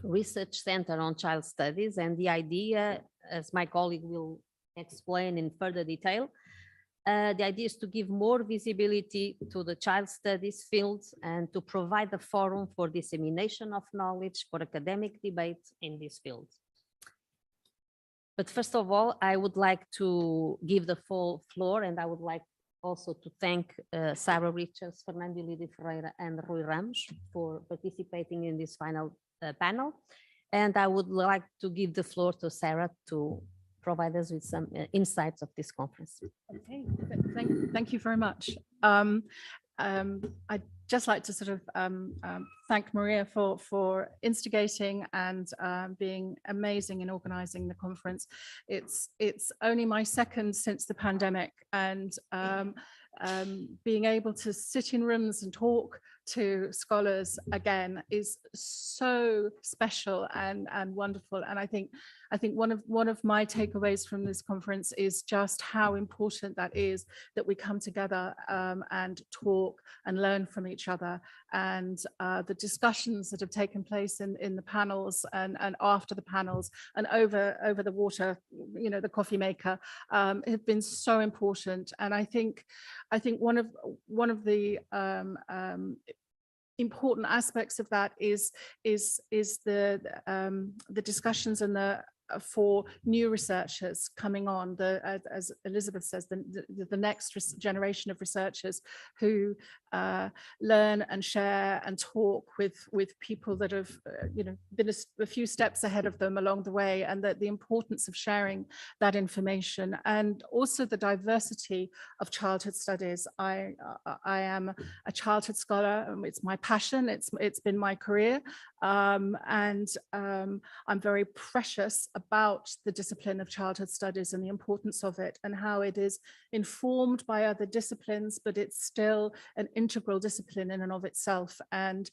Research Center on Child Studies. And the idea, as my colleague will explain in further detail, the idea is to give more visibility to the child studies fields and to provide a forum for dissemination of knowledge for academic debate in this field. But first of all, I would like to give the full floor, and I would like also to thank Sarah Richards, Fernando Lídio Ferreira, and Rui Ramos for participating in this final panel. And I would like to give the floor to Sarah to provide us with some insights of this conference. Okay, thank you very much. I'd just like to sort of thank Maria for instigating and being amazing in organizing the conference. It's only my second since the pandemic, and being able to sit in rooms and talk to scholars again is so special and wonderful. And I think one of my takeaways from this conference is just how important that is, that we come together and talk and learn from each other. And the discussions that have taken place in the panels and after the panels and over the water, you know, the coffee maker, have been so important. And I think one of the important aspects of that is the discussions and for new researchers coming on, as Elizabeth says, the next generation of researchers who learn and share and talk with people that have been a few steps ahead of them along the way, and that the importance of sharing that information, and also the diversity of childhood studies. I am a childhood scholar, it's my passion, it's been my career, and I'm very precious about the discipline of childhood studies and the importance of it, and how it is informed by other disciplines, but it's still an integral discipline in and of itself. And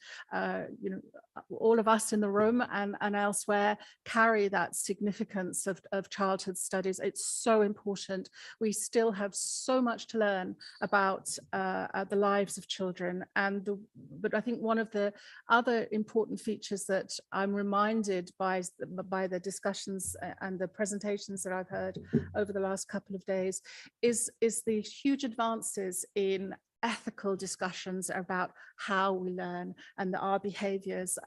all of us in the room and elsewhere carry that significance of childhood studies. It's so important. We still have so much to learn about the lives of children. But I think one of the other important features that I'm reminded by the discussions and the presentations that I've heard over the last couple of days is the huge advances in ethical discussions about how we learn and our behaviors.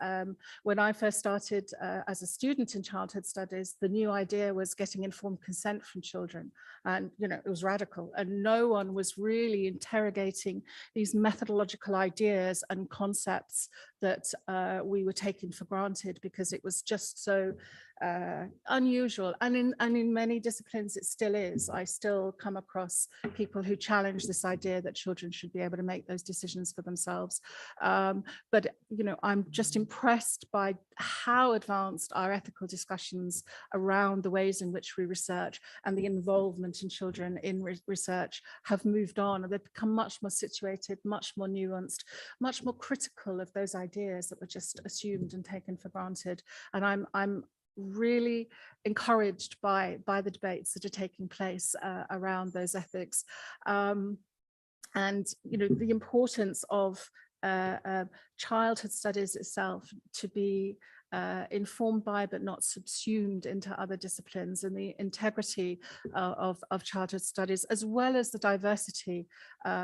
When I first started as a student in childhood studies, the new idea was getting informed consent from children. And, it was radical, and no one was really interrogating these methodological ideas and concepts that we were taking for granted, because it was just so unusual. And in many disciplines it still is. I still come across people who challenge this idea that children should be able to make those decisions for themselves. But I'm just impressed by how advanced our ethical discussions around the ways in which we research and the involvement in children in research have moved on. They've become much more situated, much more nuanced, much more critical of those ideas that were just assumed and taken for granted. And I'm really encouraged by the debates that are taking place around those ethics. and the importance of childhood studies itself to be informed by but not subsumed into other disciplines, and the integrity of childhood studies, as well as the diversity,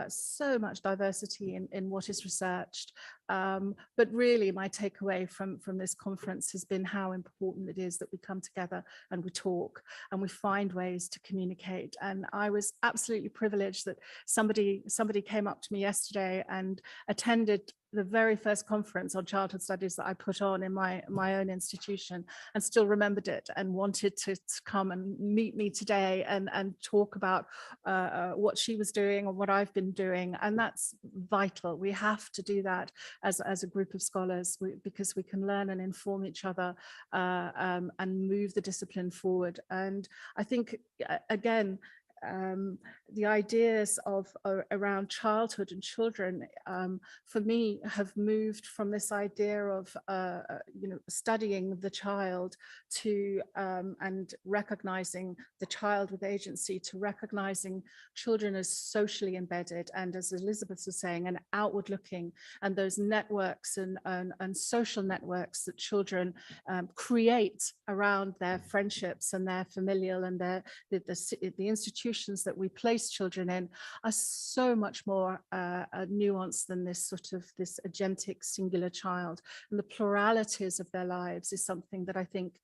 so much diversity in what is researched. But really my takeaway from this conference has been how important it is that we come together and we talk and we find ways to communicate. And I was absolutely privileged that somebody came up to me yesterday and attended the very first conference on childhood studies that I put on in my own institution, and still remembered it and wanted to come and meet me today and talk about what she was doing or what I've been doing. And that's vital. We have to do that as a group of scholars, because we can learn and inform each other and move the discipline forward. And I think, again, the ideas around childhood and children, for me, have moved from this idea of studying the child to and recognizing the child with agency, to recognizing children as socially embedded, and, as Elizabeth was saying, and outward looking, and those networks and social networks that children create around their friendships and their familial and the institutions that we place children in are so much more nuanced than this agentic singular child. And the pluralities of their lives is something that I think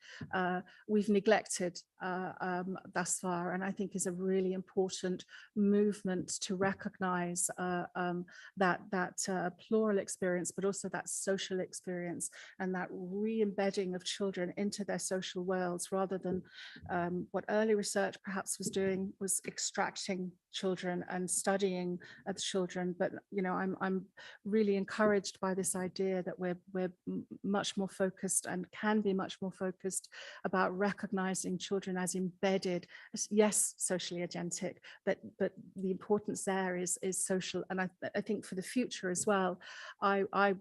we've neglected thus far, and I think is a really important movement to recognize that plural experience, but also that social experience, and that re-embedding of children into their social worlds, rather than what early research perhaps was doing, was extracting children and studying the children. But I'm really encouraged by this idea that we're much more focused, and can be much more focused, about recognizing children as embedded, as, yes, socially agentic, but the importance there is social. And I think for the future as well, I'm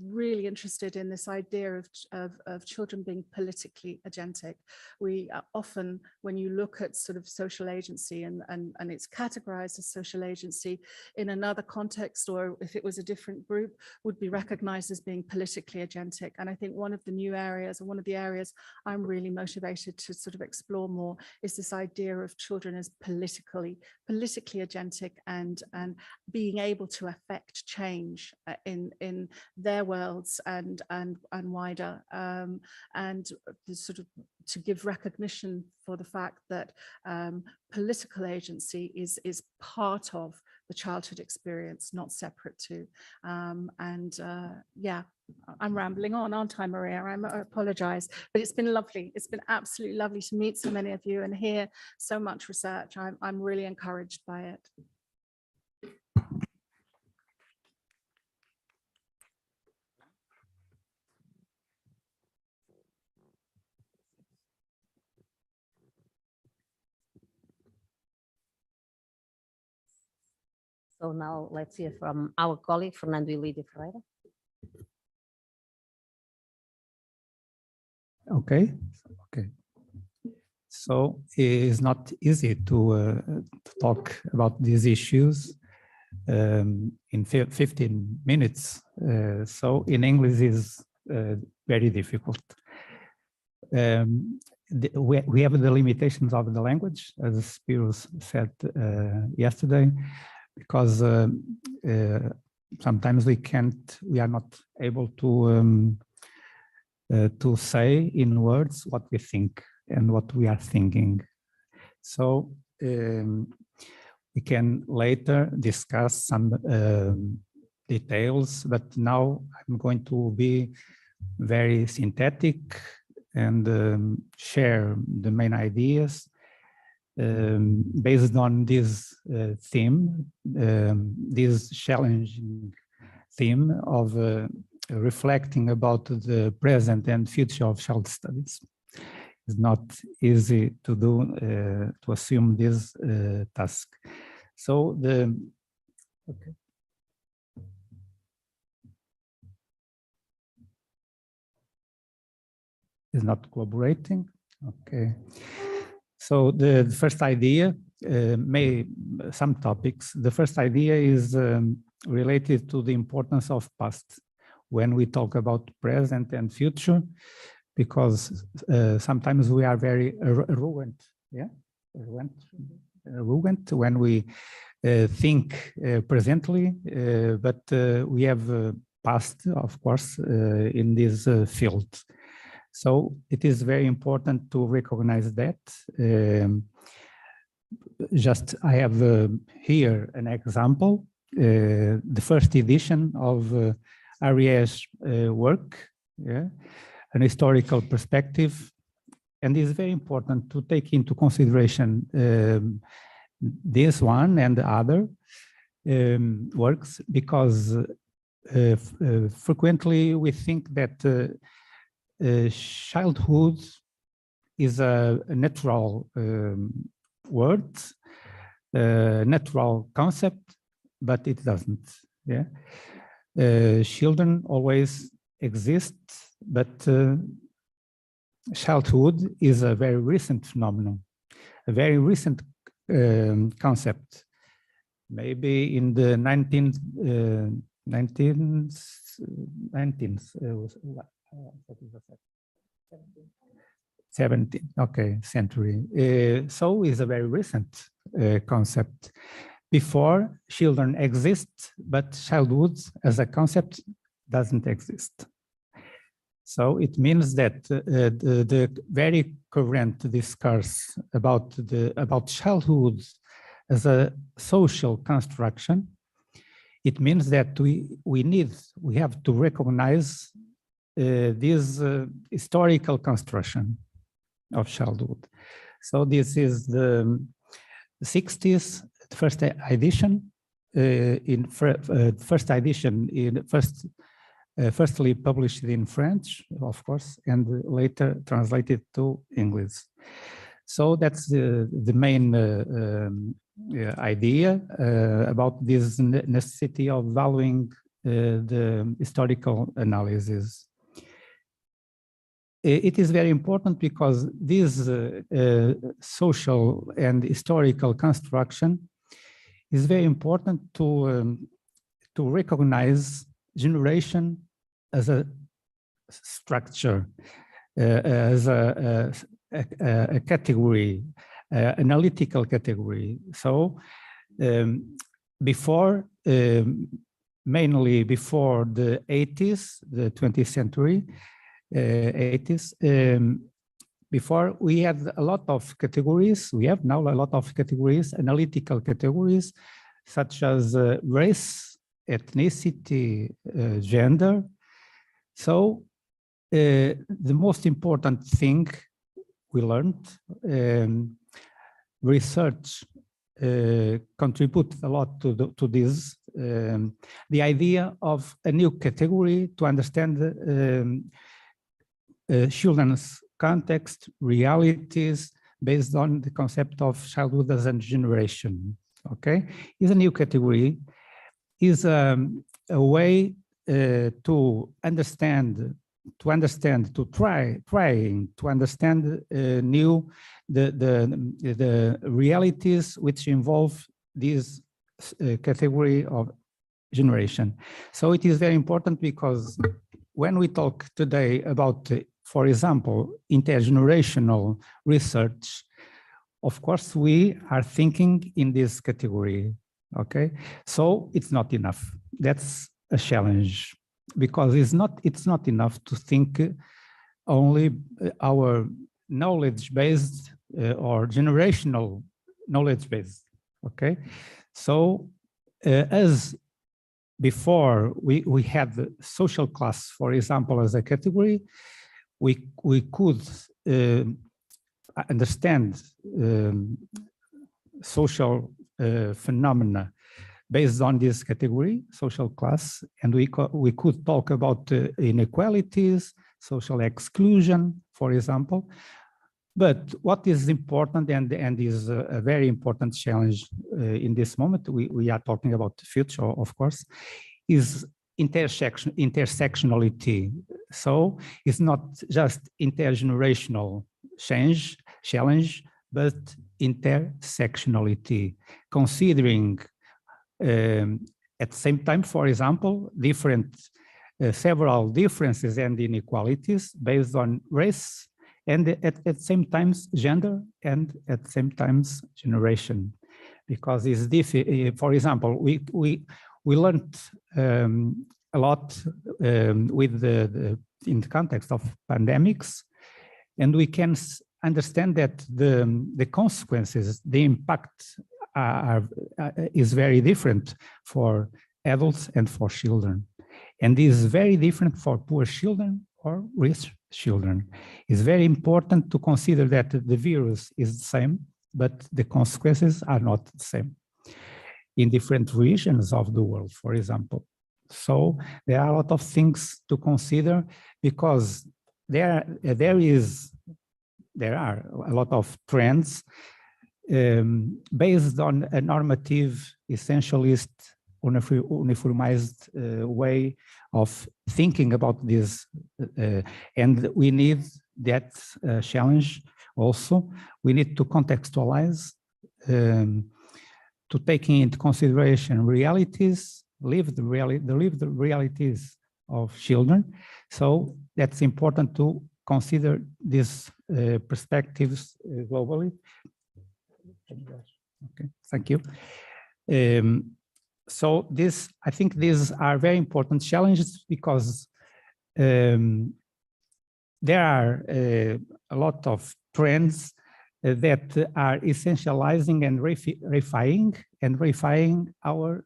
really interested in this idea of children being politically agentic. We often, when you look at sort of social agency and it's categorized as social agency in another context, or if it was a different group, would be recognized as being politically agentic. And I think one of the new areas, or one of the areas I'm really motivated to sort of explore more, is this idea of children as politically agentic, and being able to affect change in their worlds and wider, and sort of to give recognition for the fact that political agency is part of the childhood experience, not separate to. Yeah, I'm rambling on, aren't I, Maria? I apologize, but it's been lovely. It's been absolutely lovely to meet so many of you and hear so much research. I'm really encouraged by it. So now let's hear from our colleague, Fernando Elidio Ferreira. Okay. So it's not easy to talk about these issues in 15 minutes. So in English is very difficult. We have the limitations of the language, as Spiros said yesterday, because sometimes we are not able to say in words what we think and what we are thinking. So we can later discuss some details, but now I'm going to be very synthetic and share the main ideas based on this theme, this challenging theme of reflecting about the present and future of child studies. It's not easy to do, to assume this task. So okay. Is not collaborating. Okay. So the first idea some topics. The first idea is related to the importance of past when we talk about present and future, because sometimes we are very arrogant, arrogant when we think presently, but we have past, of course, in this field. So it is very important to recognize that. I have here an example, the first edition of Ariè's work, an historical perspective, and it's very important to take into consideration this one and the other works, because frequently we think that childhood is a natural word, natural concept, but it doesn't. Children always exist, but childhood is a very recent phenomenon, a very recent concept. Maybe in the 17th century. So it's a very recent concept. Before, children exist, but childhood as a concept doesn't exist. So it means that the very current discourse about childhood as a social construction, it means that we have to recognize this historical construction of childhood. So this is the 60s, first edition. Firstly published in French, of course, and later translated to English. So that's the main idea about this necessity of valuing the historical analysis. It is very important because this social and historical construction is very important to recognize generation as a structure, as a category, analytical category. So mainly before the 80s, the 20th century, 80s, before we had a lot of categories. We have now a lot of categories, analytical categories, such as race, ethnicity, gender. So the most important thing we learned, research contribute a lot to this, the idea of a new category to understand children's context, realities, based on the concept of childhood as a generation. Okay, is a new category, is a way to understand, to trying to understand the realities which involve this category of generation. So it is very important because when we talk today about, for example, intergenerational research, of course, we are thinking in this category, okay? So it's not enough. That's a challenge because it's not enough to think only our knowledge-based or generational knowledge-based, okay? So as before we had the social class, for example, as a category, we could understand social phenomena based on this category, social class, and we could talk about inequalities, social exclusion, for example. But what is important and is a very important challenge in this moment, we are talking about the future, of course, is intersectionality. So it's not just intergenerational challenge, but intersectionality, considering at the same time, for example, several differences and inequalities based on race, and at the same time gender, and at the same time generation, because it's for example, we learned a lot with in the context of pandemics, and we can understand that the consequences, the impact is very different for adults and for children, and is very different for poor children or rich children. It's very important to consider that the virus is the same, but the consequences are not the same in different regions of the world, for example. So there are a lot of things to consider, because there are a lot of trends based on a normative, essentialist, uniformized way of thinking about this, and we need that challenge also. We need to contextualize, to take into consideration realities, lived realities of children. So that's important to consider these perspectives globally. Okay, thank you. So I think these are very important challenges, because there are a lot of trends that are essentializing and reifying our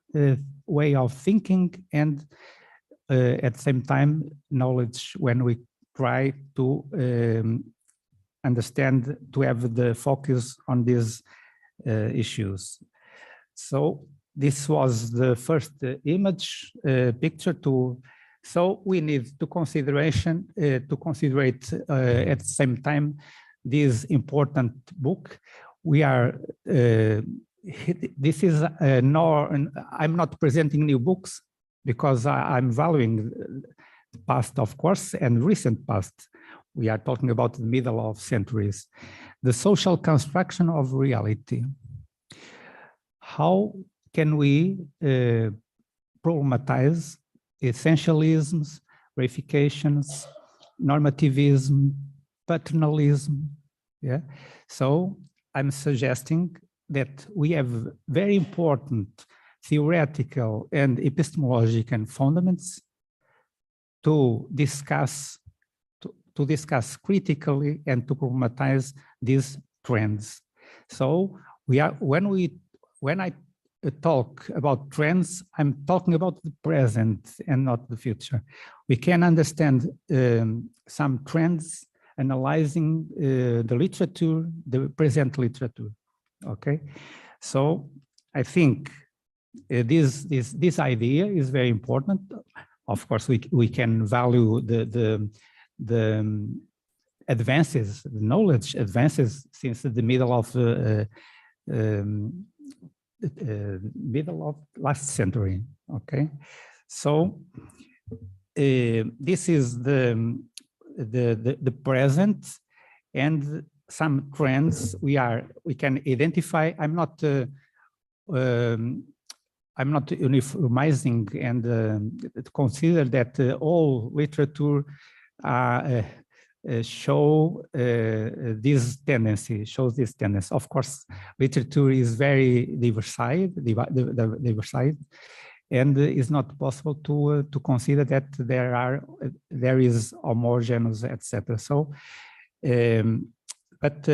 way of thinking, and at the same time knowledge, when we try to understand, to have the focus on these issues. So this was the first image picture so we need to consider at the same time this important book. We are this is I'm not presenting new books, because I'm valuing the past, of course, and recent past. We are talking about the middle of centuries. The social construction of reality. How can we problematize essentialisms, reifications, normativism, paternalism? Yeah. So I'm suggesting that we have very important theoretical and epistemological fundaments to discuss critically and to problematize these trends. So when I talk about trends, I'm talking about the present and not the future. We can understand some trends analyzing the literature, the present literature. Okay, so I think this idea is very important. Of course, we can value the advances, the knowledge advances since the middle of last century. Okay, so this is the present, and some trends we can identify. I'm not uniformizing and consider that all literature shows this tendency. Of course, literature is very diversified, and it's not possible to consider that there is homogeneous, etc. So, but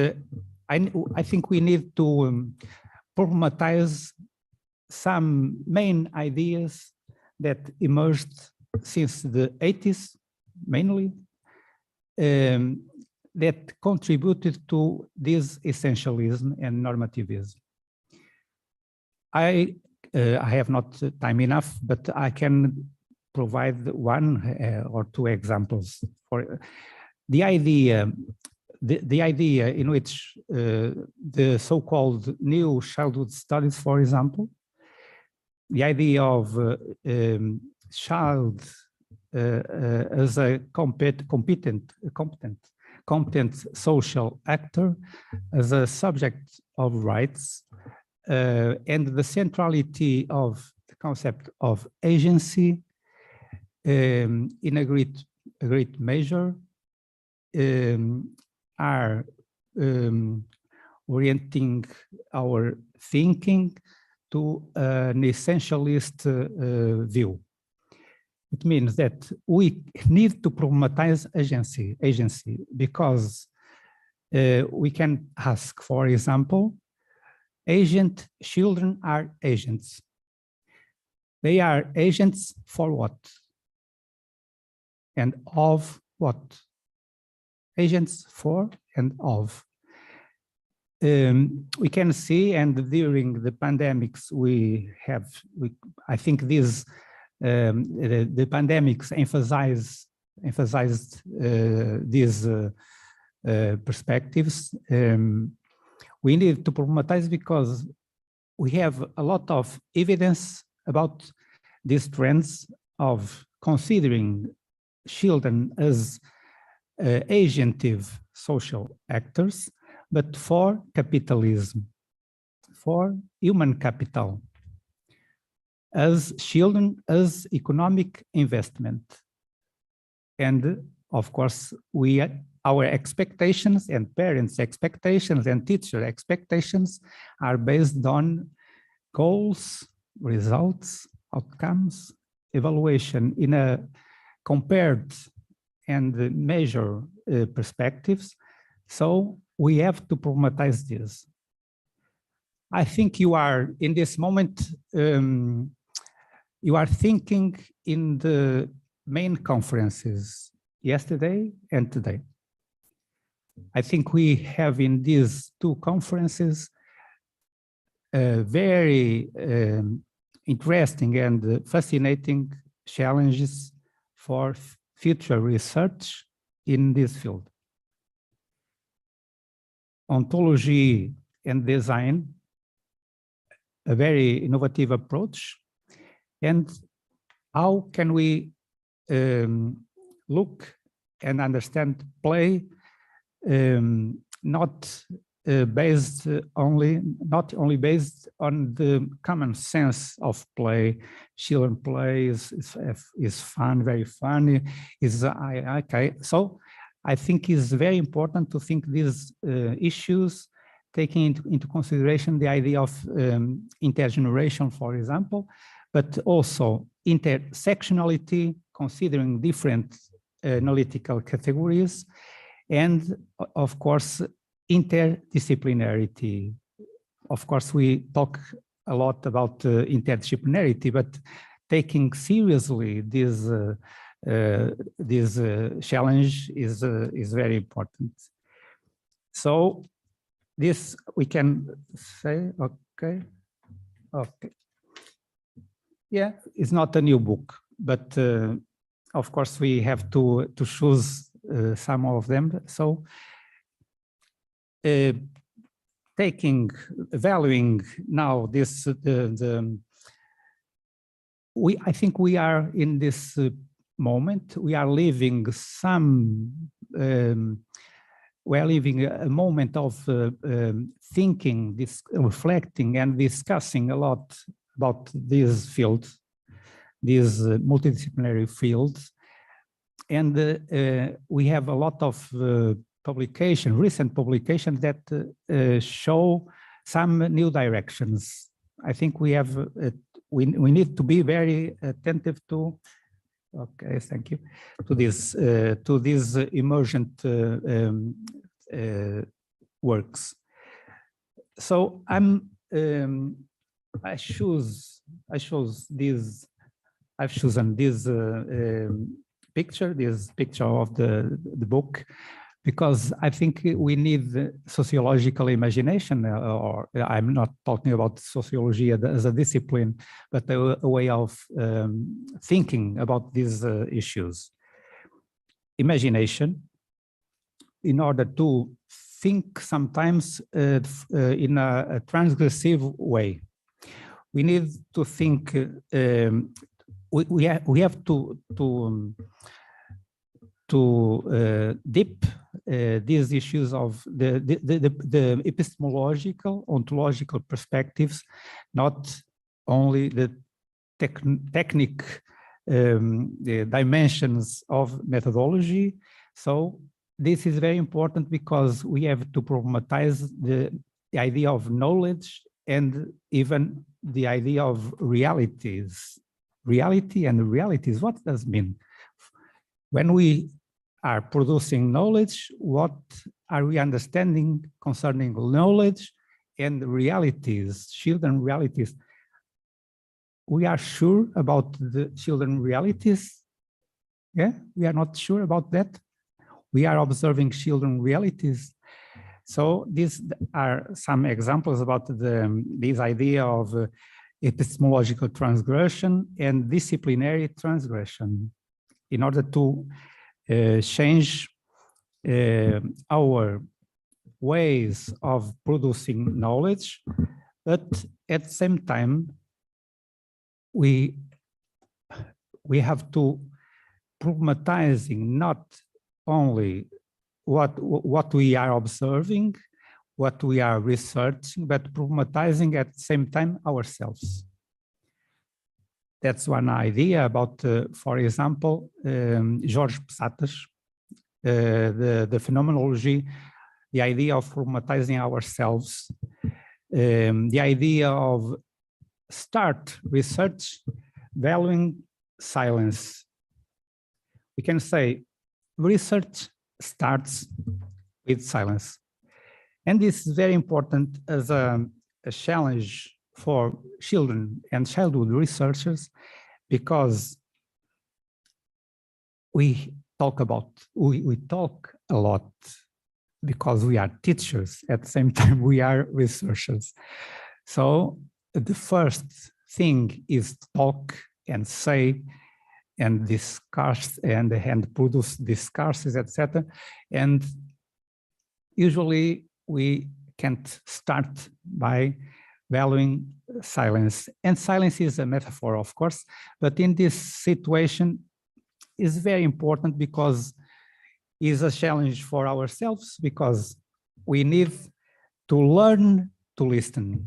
I think we need to problematize some main ideas that emerged since the 80s, mainly, that contributed to this essentialism and normativism. I have not time enough, but I can provide one or two examples for the idea. The idea in which the so-called new childhood studies, for example, the idea of child as a competent competent social actor as a subject of rights, and the centrality of the concept of agency in a great measure are orienting our thinking to an essentialist view. It means that we need to problematize agency because we can ask, for example, children are agents. They are agents for what? And of what? Agents for and of. We can see, and during the pandemics, I think these the pandemics emphasized these perspectives. We need to problematize because we have a lot of evidence about these trends of considering children as agentive social actors, but for capitalism, for human capital, as children as economic investment. And of course, our expectations and parents' expectations and teacher expectations are based on goals, results, outcomes, evaluation in a compared and measure perspectives. So we have to problematize this. I think you are in this moment, you are thinking in the main conferences yesterday and today. I think we have in these two conferences very interesting and fascinating challenges for future research in this field. Ontology and design, a very innovative approach. And how can we look and understand play not only based on the common sense of play. Children play is fun, very funny. Okay. So I think it's very important to think these issues, taking into consideration the idea of intergeneration, for example, but also intersectionality, considering different analytical categories, and of course, interdisciplinarity. Of course, we talk a lot about interdisciplinarity, but taking seriously this challenge is very important. So this we can say, okay. Yeah, it's not a new book, but of course we have to choose some of them. So valuing now this, I think we are in this moment, we are living a moment of thinking, reflecting and discussing a lot about these fields, these multidisciplinary fields. And we have a lot of recent publications that show some new directions. I think we have, we need to be very attentive to, okay, thank you, to these emergent works. So I've chosen this picture of the book, because I think we need sociological imagination, or I'm not talking about sociology as a discipline, but a way of thinking about these issues. Imagination, in order to think sometimes in a transgressive way. We need to think, we have to deep these issues of the epistemological, ontological perspectives, not only the technical the dimensions of methodology. So this is very important because we have to problematize the idea of knowledge and even the idea of realities. Reality and realities, what does it mean? When we are producing knowledge, what are we understanding concerning knowledge and realities, children realities? We are sure about the children realities. Yeah, we are not sure about that. We are observing children realities. So these are some examples about this idea of epistemological transgression and disciplinary transgression in order to change our ways of producing knowledge, but at the same time, we have to problematizing not only what we are observing, what we are researching, but problematizing at the same time ourselves. That's one idea about, for example, Jorge Psatas, the phenomenology, the idea of problematizing ourselves, the idea of start research valuing silence. We can say research starts with silence. And this is very important as a challenge for children and childhood researchers, because we talk a lot because we are teachers. At the same time, we are researchers. So the first thing is talk and say and discuss and produce discourses, etc. And usually we can't start by valuing silence. And silence is a metaphor, of course, but in this situation is very important because it's a challenge for ourselves, because we need to learn to listen,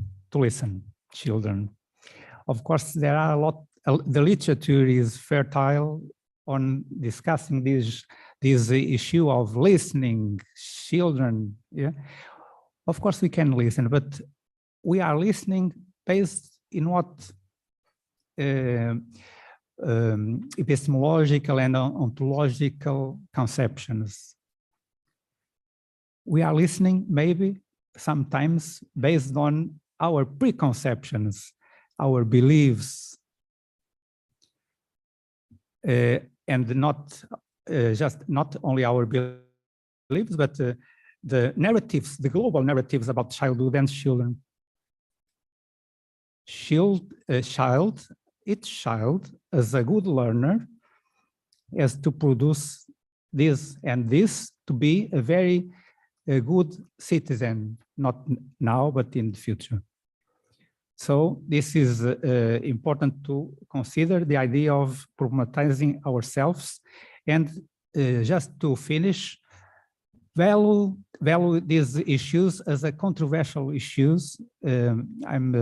children. Of course, there are a lot, the literature is fertile on discussing this issue of listening, children. Yeah, of course we can listen, but we are listening based in what epistemological and ontological conceptions. We are listening maybe sometimes based on our preconceptions, our beliefs, and not only our beliefs, but the narratives, the global narratives about childhood and children. Each child, as a good learner, has to produce this and this to be a very good citizen, not now, but in the future. So this is important to consider the idea of problematizing ourselves. And just to finish, value these issues as a controversial issues. I'm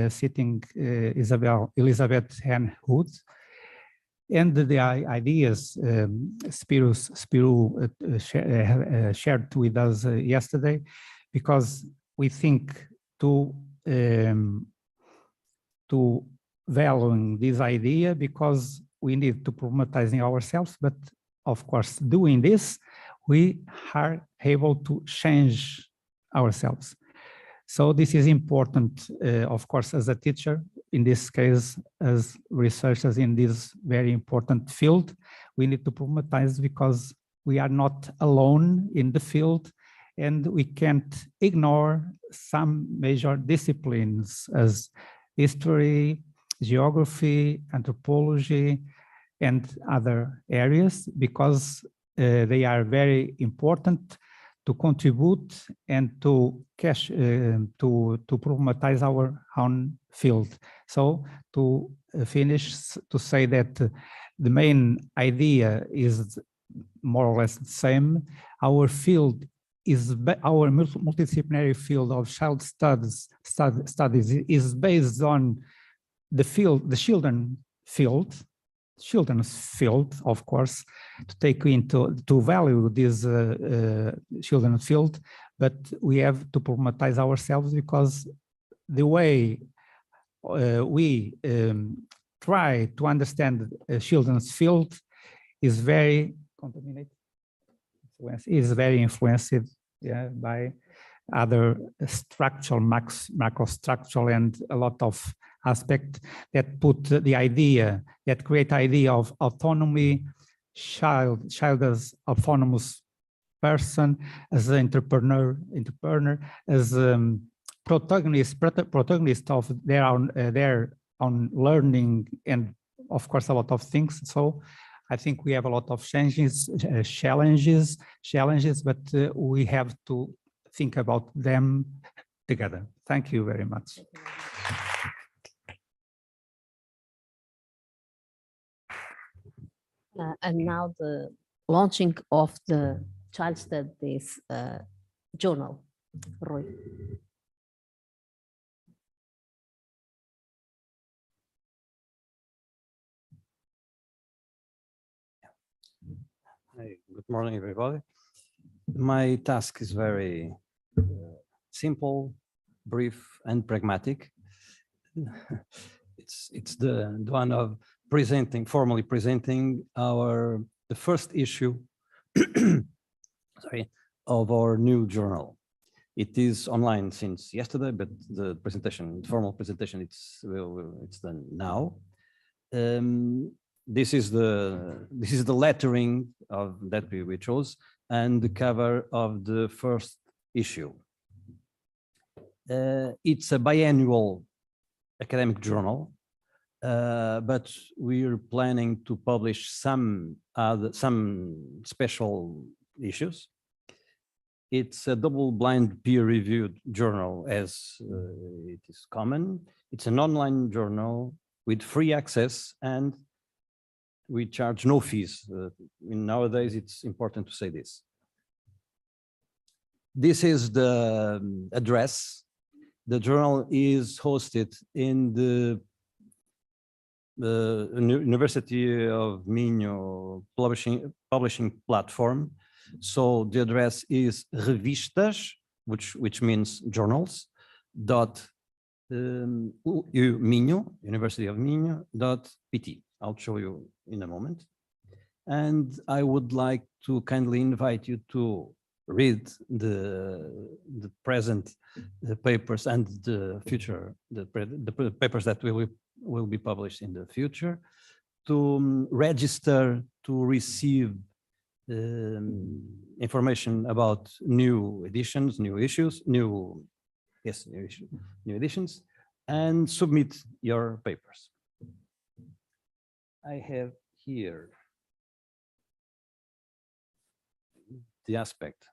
sitting Elizabeth Hen-Hood, and the ideas Spiro shared with us yesterday, because we think to valuing this idea because we need to problematizing ourselves, but of course doing this we are able to change ourselves. So this is important, of course, as a teacher, in this case, as researchers in this very important field, we need to problematize because we are not alone in the field, and we can't ignore some major disciplines as history, geography, anthropology, and other areas, because they are very important to contribute and to problematize our own field. So to finish, to say that the main idea is more or less the same. Our field is our multidisciplinary field of child studies is based on the field, the children's field, of course, to value this children's field, but we have to problematize ourselves because the way we try to understand a children's field is very contaminated, is very influenced by other structural, macrostructural, and a lot of aspects that put the idea, that create idea of autonomy, child as autonomous person, as an entrepreneur, as protagonist of their own learning, and of course a lot of things. So I think we have a lot of challenges, but we have to think about them together. Thank you very much. And now the launching of the Child Studies journal. Roy. Hey, good morning, everybody. My task is very simple, brief, and pragmatic. It's the one of formally presenting the first issue sorry, of our new journal. It is online since yesterday, but the formal presentation, it's done now. This is the lettering that we chose, and the cover of the first issue. It's a biannual academic journal, but we're planning to publish some special issues. It's a double-blind peer-reviewed journal, as it is common. It's an online journal with free access, and we charge no fees. Nowadays, it's important to say this. This is the address. The journal is hosted in the University of Minho publishing platform. So the address is revistas, which means journals, Minho, University of Minho, .pt. I'll show you in a moment. And I would like to kindly invite you to read the present papers and the future, the papers that will be published in the future, to register to receive information about new editions, new issues, new editions, and submit your papers. I have here the aspect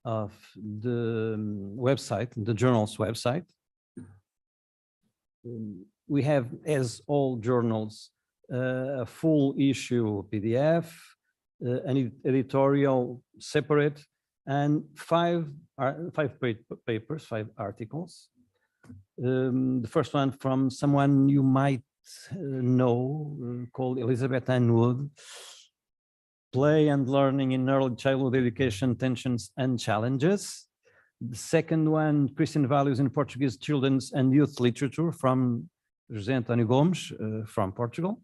of the website, the journal's website. We have, as all journals, a full issue PDF, an editorial separate, and five papers, 5 articles. The first one from someone you might know, called Elizabeth Ann Wood, Play and Learning in Early Childhood Education, Tensions and Challenges. The second one, Christian Values in Portuguese Children's and Youth Literature, from José António Gomes from Portugal.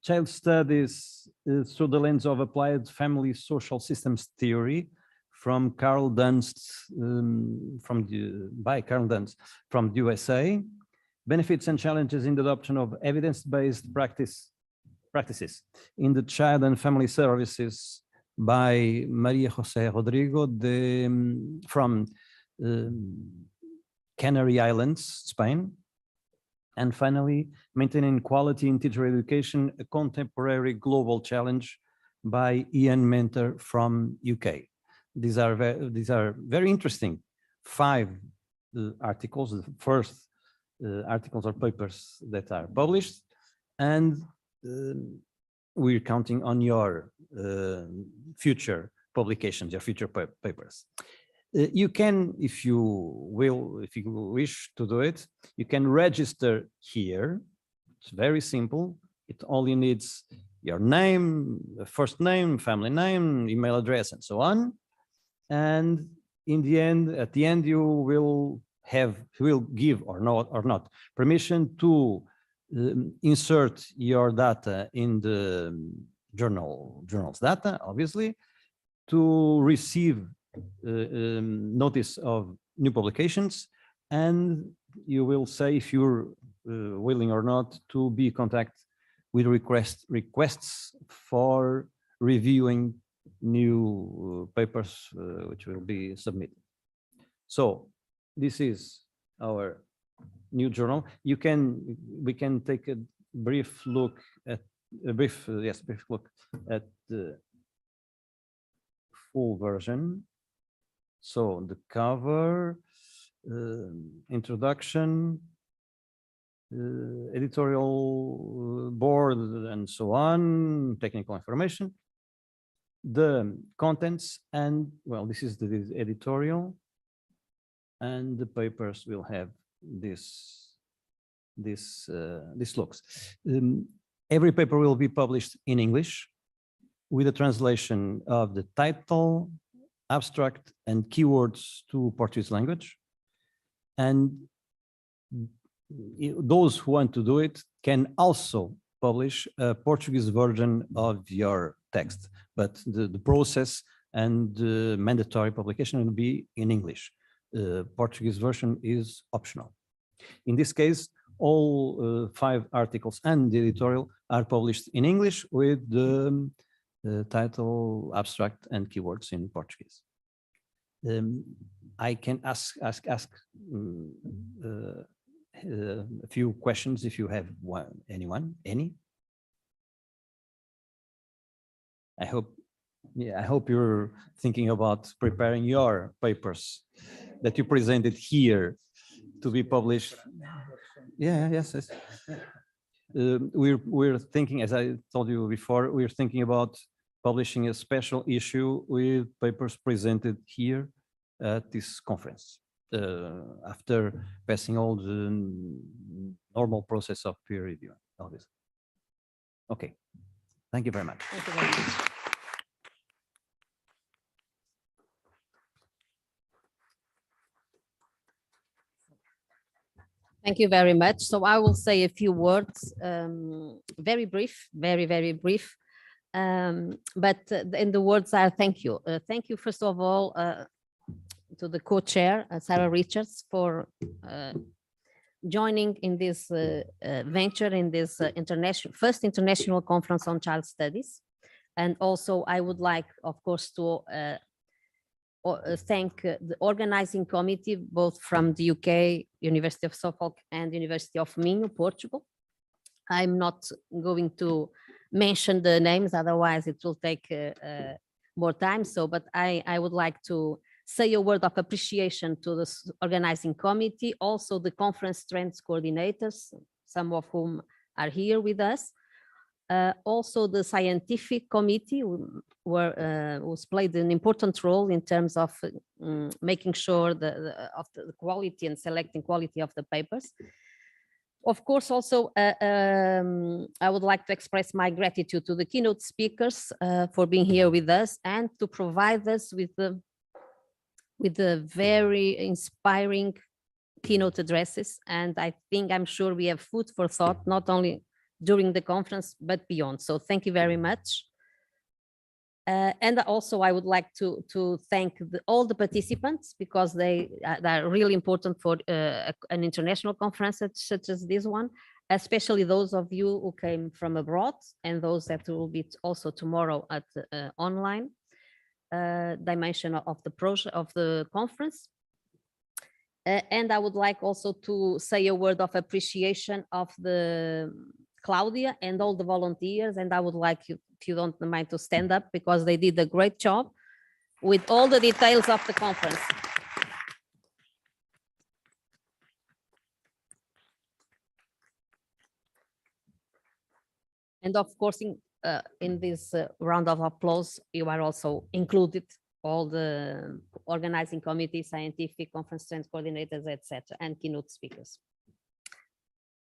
Child Studies through the Lens of Applied Family Social Systems Theory, from Carl Dunst, by Carl Dunst from the USA. Benefits and Challenges in the Adoption of Evidence-Based Practices in the Child and Family Services, by Maria José Rodrigo from Canary Islands, Spain. And finally, Maintaining Quality in Teacher Education, a Contemporary Global Challenge, by Ian Mentor from UK. These are very interesting 5 articles, the first articles or papers that are published, and we're counting on your future publications, your future papers. You can, if you wish to do it, you can register here. It's very simple. It only needs your name, first name, family name, email address, and so on. And in the end, at the end, you will give or not permission to insert your data in the journal's data, obviously, to receive notice of new publications, and you will say if you're willing or not to be in contact with requests for reviewing new papers which will be submitted. So this is our new journal. We can take a brief look at brief look at the full version. So the cover, introduction, editorial board, and so on, technical information, the contents, and well, this is the editorial, and the papers will have this looks. Every paper will be published in English with a translation of the title, abstract, and keywords to Portuguese language. And those who want to do it can also publish a Portuguese version of your text, but the process and the mandatory publication will be in English. Portuguese version is optional. In this case, all 5 articles and the editorial are published in English with the title, abstract, and keywords in Portuguese. I can ask a few questions if you have any. I hope you're thinking about preparing your papers that you presented here to be published. Yes. We're thinking, as I told you before, we're thinking about publishing a special issue with papers presented here at this conference, after passing all the normal process of peer review, obviously. Okay, thank you very much. Thank you very much. Thank you very much. So I will say a few words, very brief, very brief. And the words are thank you. Thank you, first of all, to the co-chair, Sarah Richards, for joining in this venture, in this first international conference on child studies. And also I would like, of course, to thank the organizing committee, both from the UK, University of Suffolk, and University of Minho, Portugal. I'm not going to mention the names, otherwise it will take more time. So, but I would like to say a word of appreciation to the organizing committee, also the conference trends coordinators, some of whom are here with us. Also the scientific committee, who's played an important role in terms of making sure of the quality and selecting quality of the papers. Of course, also, I would like to express my gratitude to the keynote speakers for being here with us and to provide us with the very inspiring keynote addresses. And I'm sure we have food for thought, not only during the conference, but beyond. So thank you very much. And also I would like to thank all the participants, because they are really important for an international conference such as this one, especially those of you who came from abroad and those that will be also tomorrow at online dimension of the project of the conference. And I would like also to say a word of appreciation of the Claudia and all the volunteers, and I would like you, if you don't mind, to stand up, because they did a great job with all the details of the conference. And of course, in this round of applause, you are also included, all the organizing committee, scientific conference trend coordinators, etc., and keynote speakers.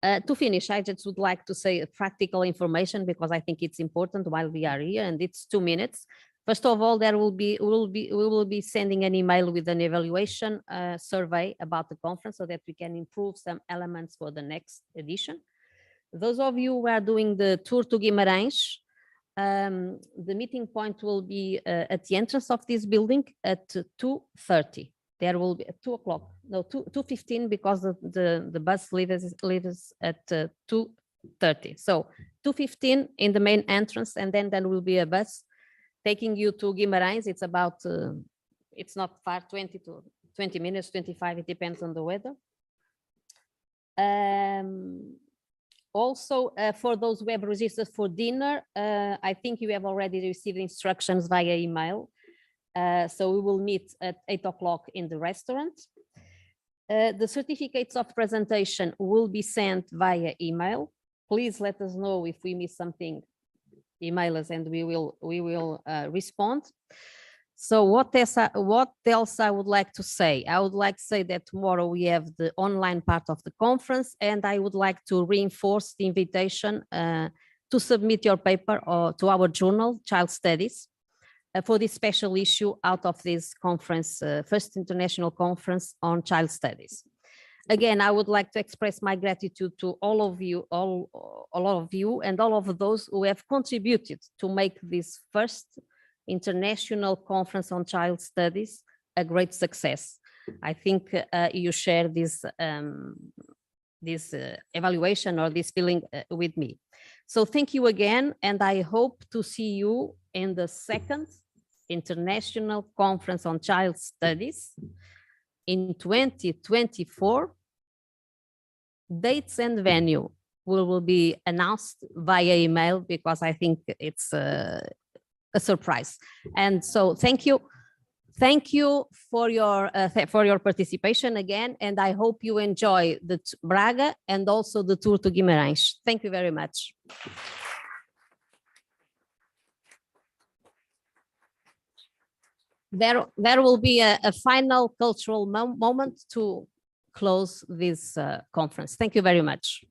To finish, I just would like to say practical information because I think it's important while we are here, and it's 2 minutes. First of all, we will be sending an email with an evaluation survey about the conference so that we can improve some elements for the next edition. Those of you who are doing the tour to Guimarães, the meeting point will be at the entrance of this building at 2:30. There will be at 2 o'clock, no, 2:15 because the bus leaves at 2:30. So 2:15 in the main entrance, and then there will be a bus taking you to Guimarães. It's about, it's not far, 20 minutes, 25, it depends on the weather. Also, for those who have registered for dinner, I think you have already received instructions via email. So we will meet at 8 o'clock in the restaurant. The certificates of presentation will be sent via email. Please let us know if we miss something, email us and we will respond. So what else I would like to say? I would like to say that tomorrow we have the online part of the conference, and I would like to reinforce the invitation to submit your paper or to our journal, Child Studies, for this special issue out of this conference, first international conference on child studies. Again, I would like to express my gratitude to all of you, all of you, and all of those who have contributed to make this first international conference on child studies a great success. I think you share this evaluation or this feeling with me. So thank you again, and I hope to see you in the second International Conference on Child Studies in 2024. Dates and venue will be announced via email because I think it's a surprise. And so thank you for your participation again, and I hope you enjoy the Braga and also the tour to Guimarães. Thank you very much. There will be a final cultural moment to close this conference. Thank you very much.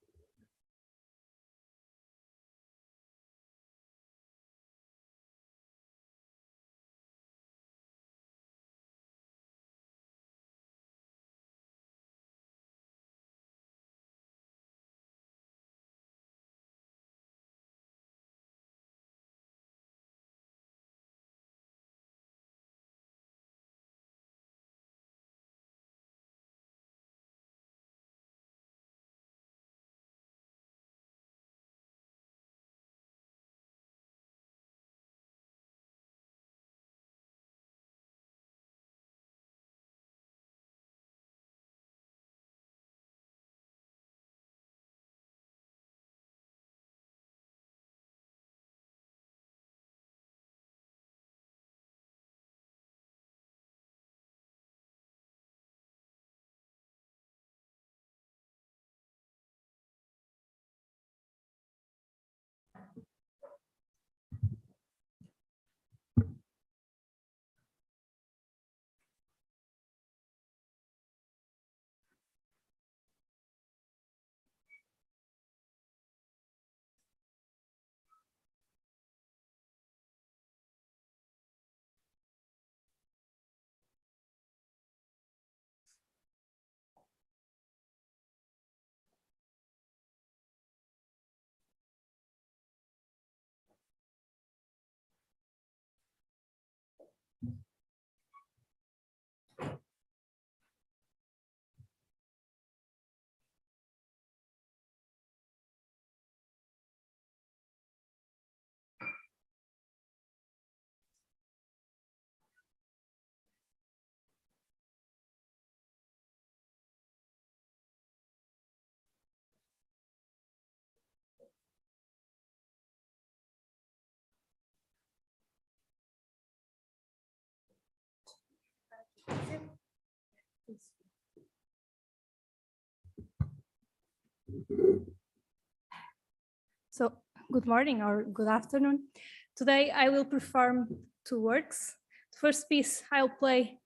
So good morning or good afternoon. Today I will perform two works. The first piece I'll play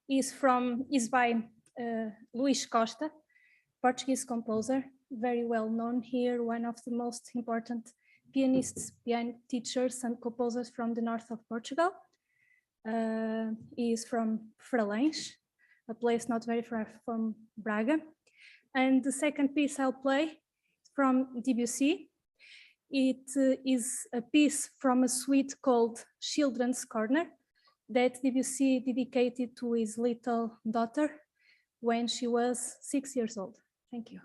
is by Luís Costa, Portuguese composer, very well known here, one of the most important pianists, piano teachers and composers from the north of Portugal. He is from Fralães, a place not very far from Braga. And the second piece I'll play is from Debussy. It is a piece from a suite called Children's Corner that Debussy dedicated to his little daughter when she was 6 years old. Thank you.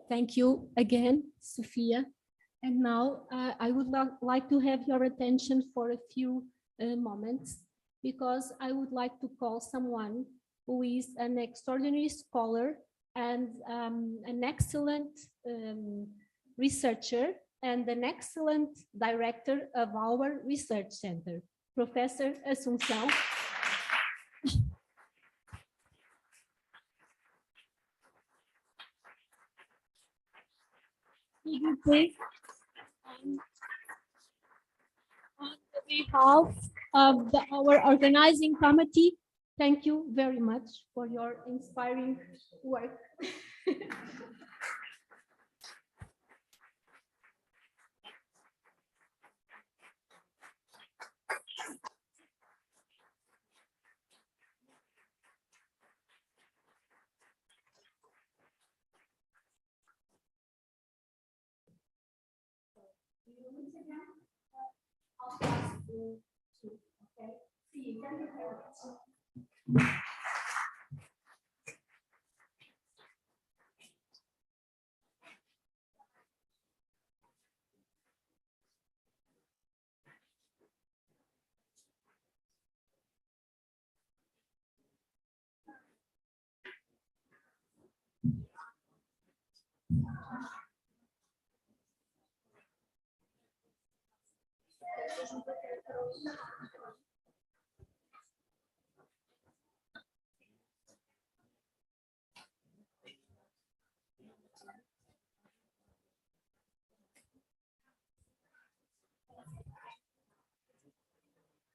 Thank you again, Sophia. And now I would like to have your attention for a few moments, because I would like to call someone who is an extraordinary scholar and an excellent researcher and an excellent director of our research center, Professor Assunção. On behalf of our organizing committee, thank you very much for your inspiring work.